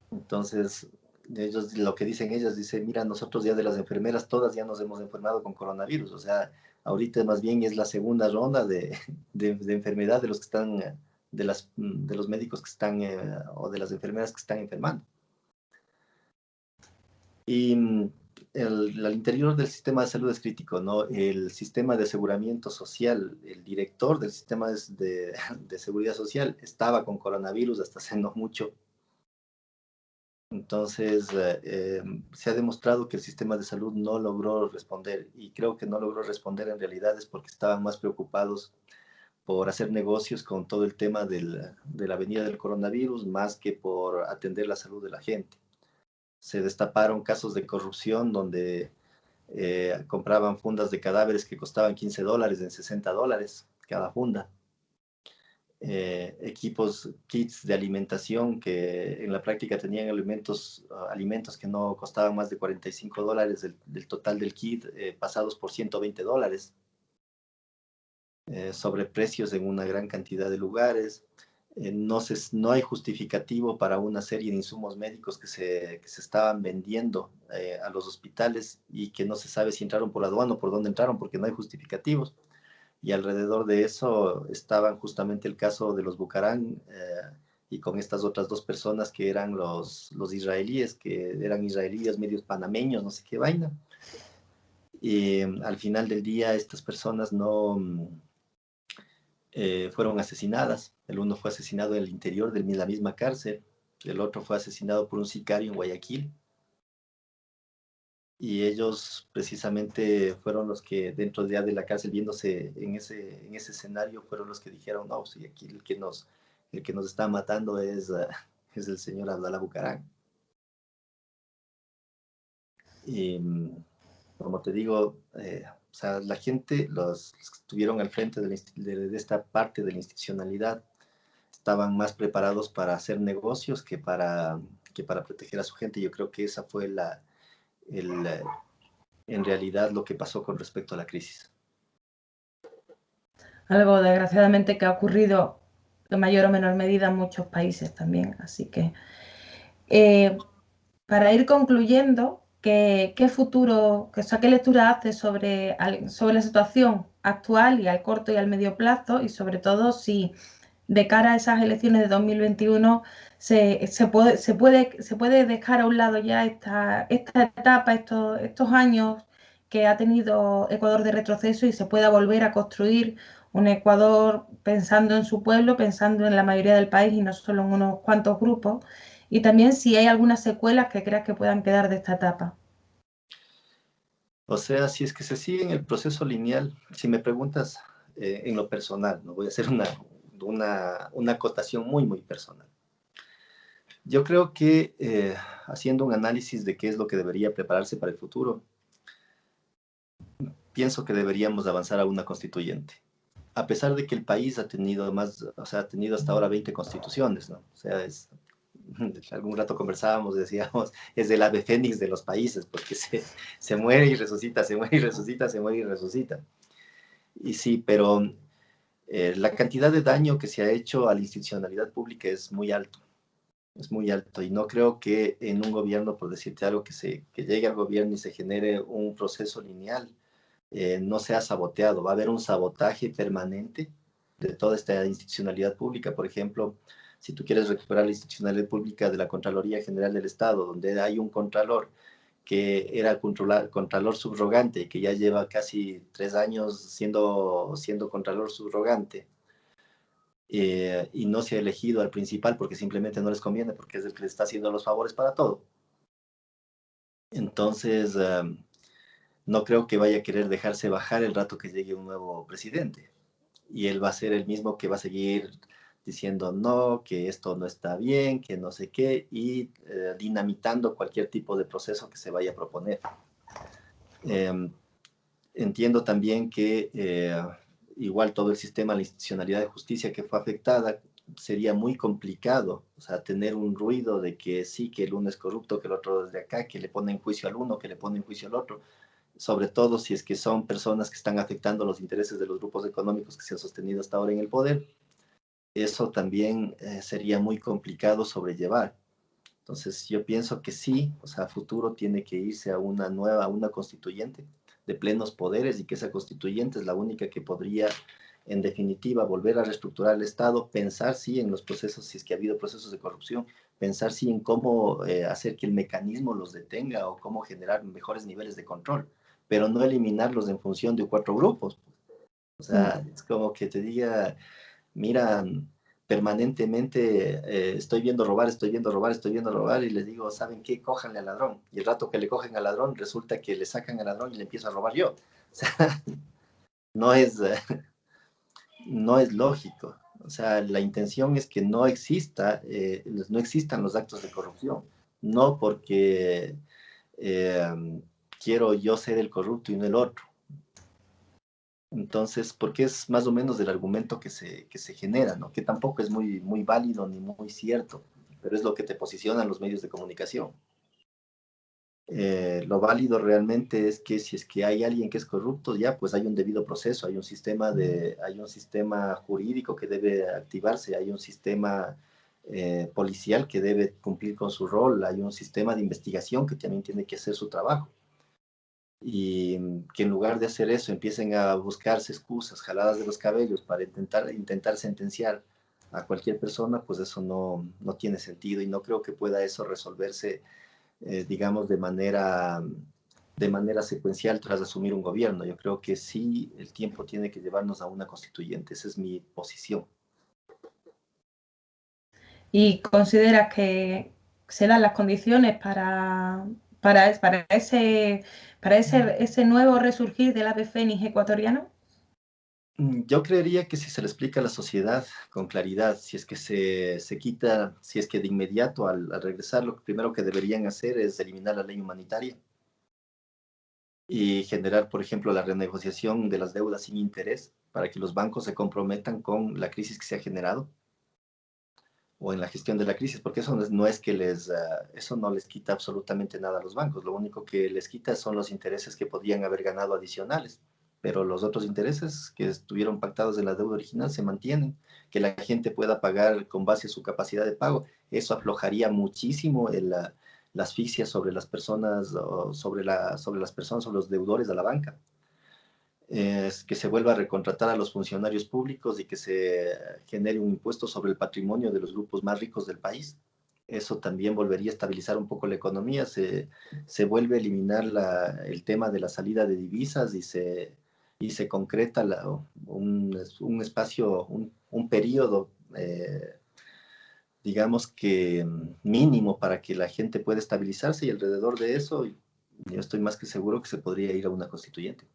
Entonces, ellos, lo que dicen ellas, dicen, mira, nosotros ya de las enfermeras todas ya nos hemos enfermado con coronavirus, o sea, ahorita más bien es la segunda ronda de enfermedad de los que están, de los médicos que están, o de las enfermeras que están enfermando. Y al interior del sistema de salud es crítico, ¿no? El sistema de aseguramiento social, el director del sistema de seguridad social estaba con coronavirus hasta hace no mucho. Entonces, se ha demostrado que el sistema de salud no logró responder y creo que no logró responder en realidad es porque estaban más preocupados por hacer negocios con todo el tema de la venida del coronavirus más que por atender la salud de la gente. Se destaparon casos de corrupción donde compraban fundas de cadáveres que costaban $15 en $60 cada funda. Kits de alimentación que en la práctica tenían alimentos que no costaban más de $45 del total del kit, pasados por $120, sobreprecios en una gran cantidad de lugares, no hay justificativo para una serie de insumos médicos que se estaban vendiendo a los hospitales y que no se sabe si entraron por aduana o por dónde entraron porque no hay justificativos. Y alrededor de eso estaban justamente el caso de los Bucarán y con estas otras dos personas que eran los israelíes, que eran israelíes medios panameños, no sé qué vaina. Y al final del día estas personas no fueron asesinadas. El uno fue asesinado en el interior de la misma cárcel, el otro fue asesinado por un sicario en Guayaquil. Y ellos precisamente fueron los que dentro ya de la cárcel, viéndose en ese escenario, fueron los que dijeron, no, sí, aquí el que nos está matando es el señor Abdalá Bucaram. Y como te digo, o sea, la gente, los que estuvieron al frente de esta parte de la institucionalidad, estaban más preparados para hacer negocios que para proteger a su gente. Yo creo que esa fue el, en realidad lo que pasó con respecto a la crisis. Algo desgraciadamente que ha ocurrido en mayor o menor medida en muchos países también. Así que para ir concluyendo, ¿qué futuro, o sea, qué lectura hace sobre la situación actual y al corto y al medio plazo? Y sobre todo, si de cara a esas elecciones de 2021 se puede dejar a un lado ya esta etapa, estos años que ha tenido Ecuador de retroceso y se pueda volver a construir un Ecuador pensando en su pueblo, pensando en la mayoría del país y no solo en unos cuantos grupos. Y también si hay algunas secuelas que creas que puedan quedar de esta etapa. O sea, si es que se sigue en el proceso lineal, si me preguntas en lo personal, no voy a hacer una acotación muy, muy personal. Yo creo que haciendo un análisis de qué es lo que debería prepararse para el futuro, pienso que deberíamos avanzar a una constituyente. A pesar de que el país ha tenido o sea, ha tenido hasta ahora 20 constituciones, ¿no? O sea, algún rato conversábamos, decíamos, es el ave fénix de los países, porque se muere y resucita, se muere y resucita, se muere y resucita. Y sí, pero la cantidad de daño que se ha hecho a la institucionalidad pública es muy alto, y no creo que en un gobierno, por decirte algo, que llegue al gobierno y se genere un proceso lineal, no sea saboteado. Va a haber un sabotaje permanente de toda esta institucionalidad pública. Por ejemplo, si tú quieres recuperar la institucionalidad pública de la Contraloría General del Estado, donde hay un contralor que era contralor subrogante, que ya lleva casi 3 años siendo contralor subrogante, y no se ha elegido al principal porque simplemente no les conviene, porque es el que les está haciendo los favores para todo. Entonces, no creo que vaya a querer dejarse bajar el rato que llegue un nuevo presidente. Y él va a ser el mismo que va a seguir diciendo no, que esto no está bien, que no sé qué, y dinamitando cualquier tipo de proceso que se vaya a proponer. Entiendo también que igual todo el sistema, la institucionalidad de justicia que fue afectada, sería muy complicado, o sea, tener un ruido de que sí, que el uno es corrupto, que el otro es de acá, que le pone en juicio al uno, que le pone en juicio al otro, sobre todo si es que son personas que están afectando los intereses de los grupos económicos que se han sostenido hasta ahora en el poder. Eso también sería muy complicado sobrellevar. Entonces, yo pienso que sí, o sea, a futuro tiene que irse a a una constituyente de plenos poderes, y que esa constituyente es la única que podría, en definitiva, volver a reestructurar el Estado, pensar sí en los procesos, si es que ha habido procesos de corrupción, pensar sí en cómo hacer que el mecanismo los detenga o cómo generar mejores niveles de control, pero no eliminarlos en función de 4 grupos. O sea, es como que te diga, mira, permanentemente estoy viendo robar, estoy viendo robar, estoy viendo robar, y les digo, ¿saben qué? Cójanle al ladrón. Y el rato que le cogen al ladrón, resulta que le sacan al ladrón y le empiezo a robar yo. O sea, no es, no es lógico. O sea, la intención es que no existan los actos de corrupción. No porque quiero yo ser el corrupto y no el otro. Entonces, porque es más o menos el argumento que se genera, ¿no? Que tampoco es muy, muy válido ni muy cierto, pero es lo que te posicionan los medios de comunicación. Lo válido realmente es que si es que hay alguien que es corrupto, ya pues hay un debido proceso, hay un sistema jurídico que debe activarse, hay un sistema policial que debe cumplir con su rol, hay un sistema de investigación que también tiene que hacer su trabajo. Y que en lugar de hacer eso empiecen a buscarse excusas, jaladas de los cabellos para intentar sentenciar a cualquier persona, pues eso no tiene sentido y no creo que pueda eso resolverse, digamos, de manera secuencial tras asumir un gobierno. Yo creo que sí, el tiempo tiene que llevarnos a una constituyente, esa es mi posición. ¿Y consideras que se dan las condiciones para ese nuevo resurgir del ave fénix ecuatoriano? Yo creería que si se le explica a la sociedad con claridad, si es que se quita, si es que de inmediato al regresar, lo primero que deberían hacer es eliminar la ley humanitaria y generar, por ejemplo, la renegociación de las deudas sin interés para que los bancos se comprometan con la crisis que se ha generado o en la gestión de la crisis, porque eso no es que eso no les quita absolutamente nada a los bancos, lo único que les quita son los intereses que podían haber ganado adicionales, pero los otros intereses que estuvieron pactados en la deuda original se mantienen, que la gente pueda pagar con base a su capacidad de pago, eso aflojaría muchísimo la asfixia sobre las personas, o sobre las personas, sobre los deudores de la banca. Es que se vuelva a recontratar a los funcionarios públicos y que se genere un impuesto sobre el patrimonio de los grupos más ricos del país. Eso también volvería a estabilizar un poco la economía, se vuelve a eliminar el tema de la salida de divisas y se concreta un espacio, un periodo, digamos que mínimo para que la gente pueda estabilizarse y alrededor de eso yo estoy más que seguro que se podría ir a una constituyente.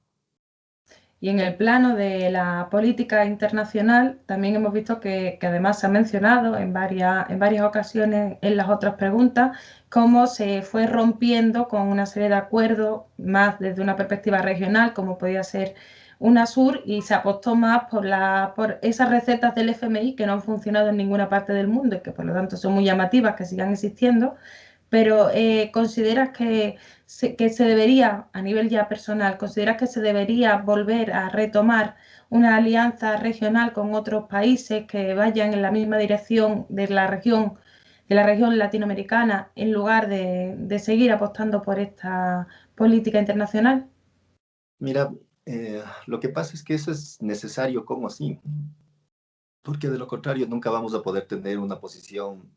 Y en el plano de la política internacional, también hemos visto que además se ha mencionado en varias ocasiones en las otras preguntas, cómo se fue rompiendo con una serie de acuerdos, más desde una perspectiva regional, como podía ser UNASUR, y se apostó más por esas recetas del FMI que no han funcionado en ninguna parte del mundo y que por lo tanto son muy llamativas que sigan existiendo, pero ¿consideras que se debería, a nivel ya personal, consideras que se debería volver a retomar una alianza regional con otros países que vayan en la misma dirección de la región latinoamericana, en lugar de seguir apostando por esta política internacional? Mira, lo que pasa es que eso es necesario, ¿cómo así? Porque de lo contrario nunca vamos a poder tener una posición,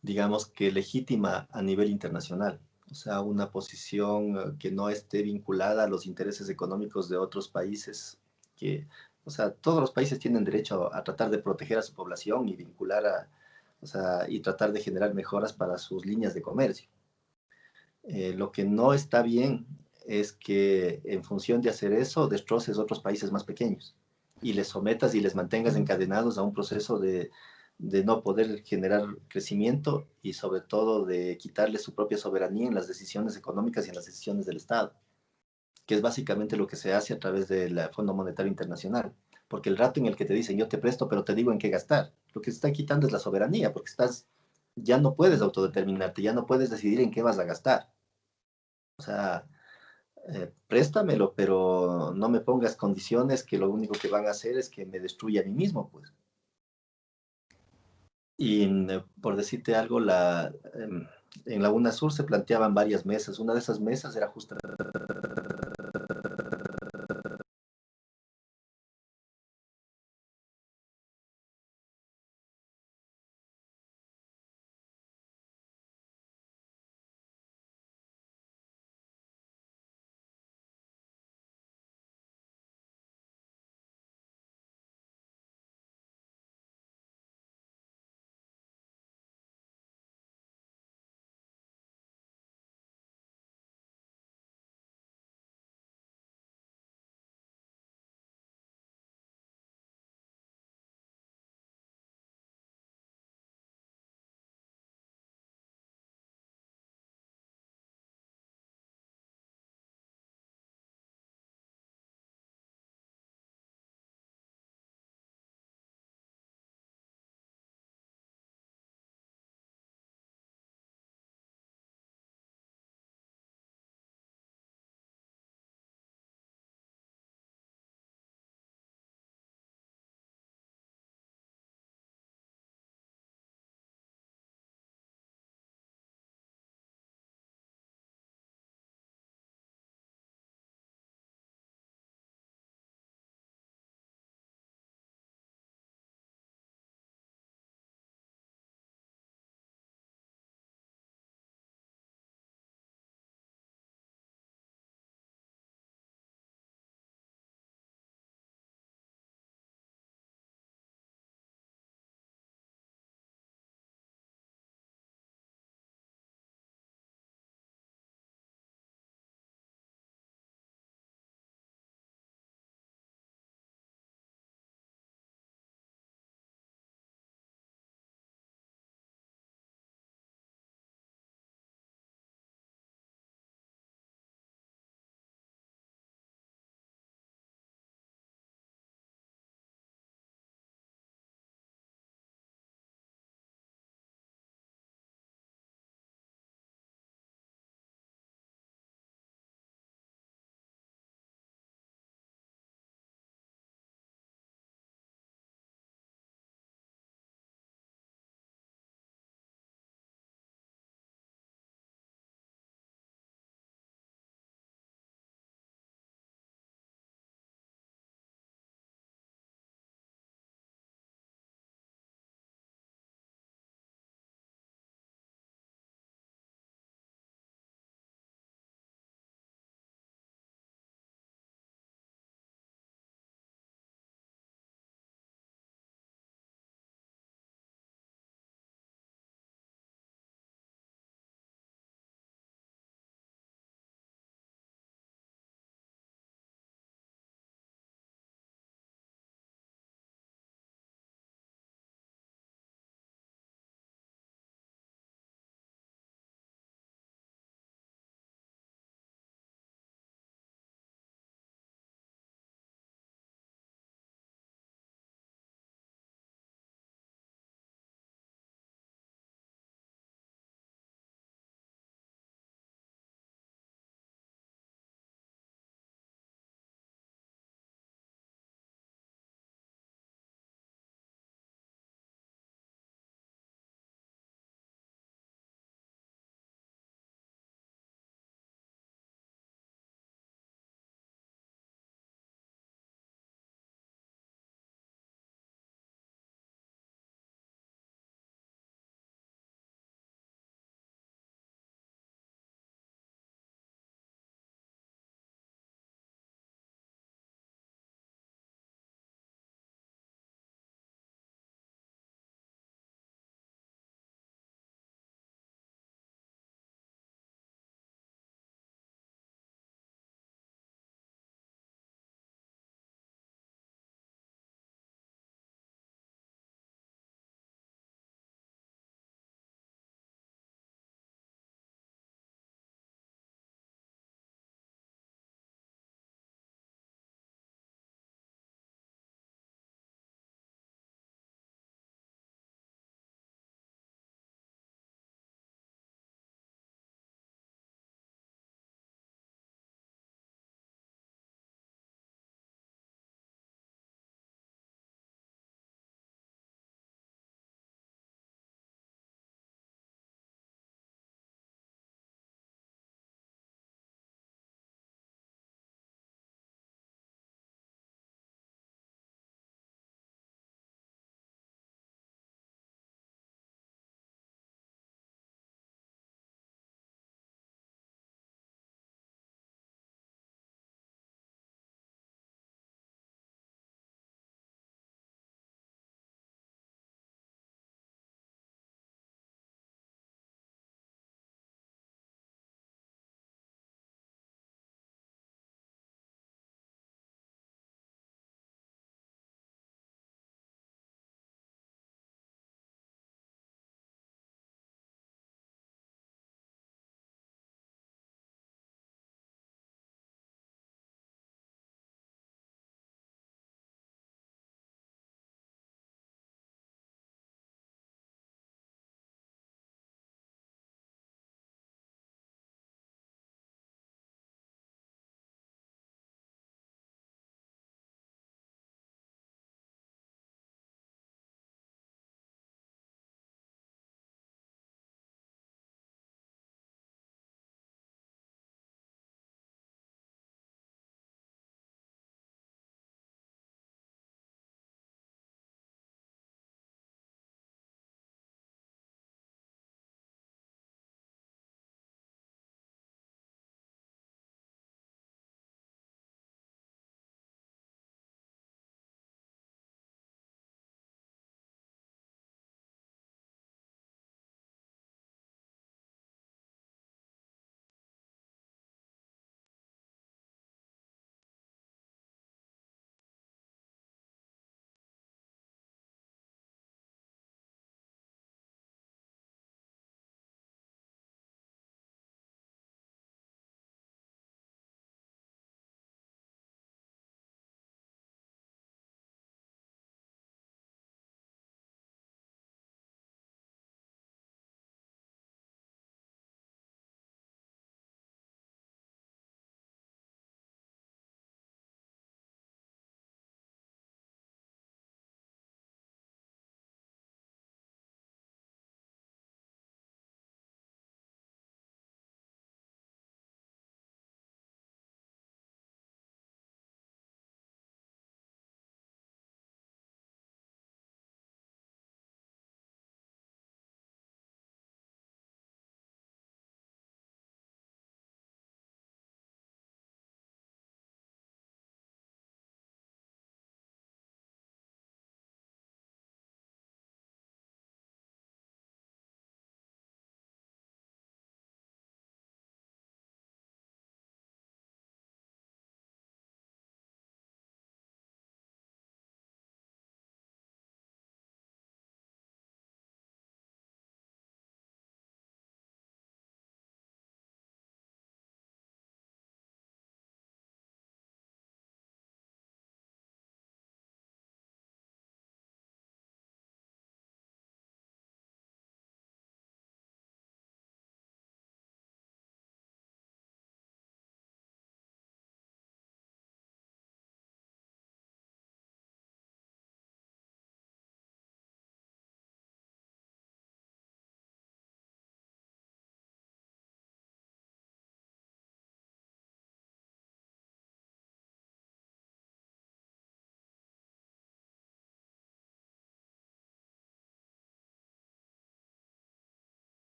digamos que legítima a nivel internacional. O sea, una posición que no esté vinculada a los intereses económicos de otros países, que, o sea, todos los países tienen derecho a tratar de proteger a su población y o sea, y tratar de generar mejoras para sus líneas de comercio. Lo que no está bien es que en función de hacer eso destroces otros países más pequeños y les sometas y les mantengas encadenados a un proceso de no poder generar crecimiento y sobre todo de quitarles su propia soberanía en las decisiones económicas y en las decisiones del Estado, que es básicamente lo que se hace a través del Fondo Monetario Internacional. Porque el rato en el que te dicen yo te presto, pero te digo en qué gastar, lo que se está quitando es la soberanía, porque ya no puedes autodeterminarte, ya no puedes decidir en qué vas a gastar. O sea, préstamelo, pero no me pongas condiciones que lo único que van a hacer es que me destruya a mí mismo, pues. Y por decirte algo, en la UNASUR se planteaban varias mesas. Una de esas mesas era justamente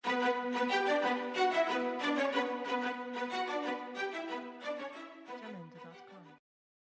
Thank you.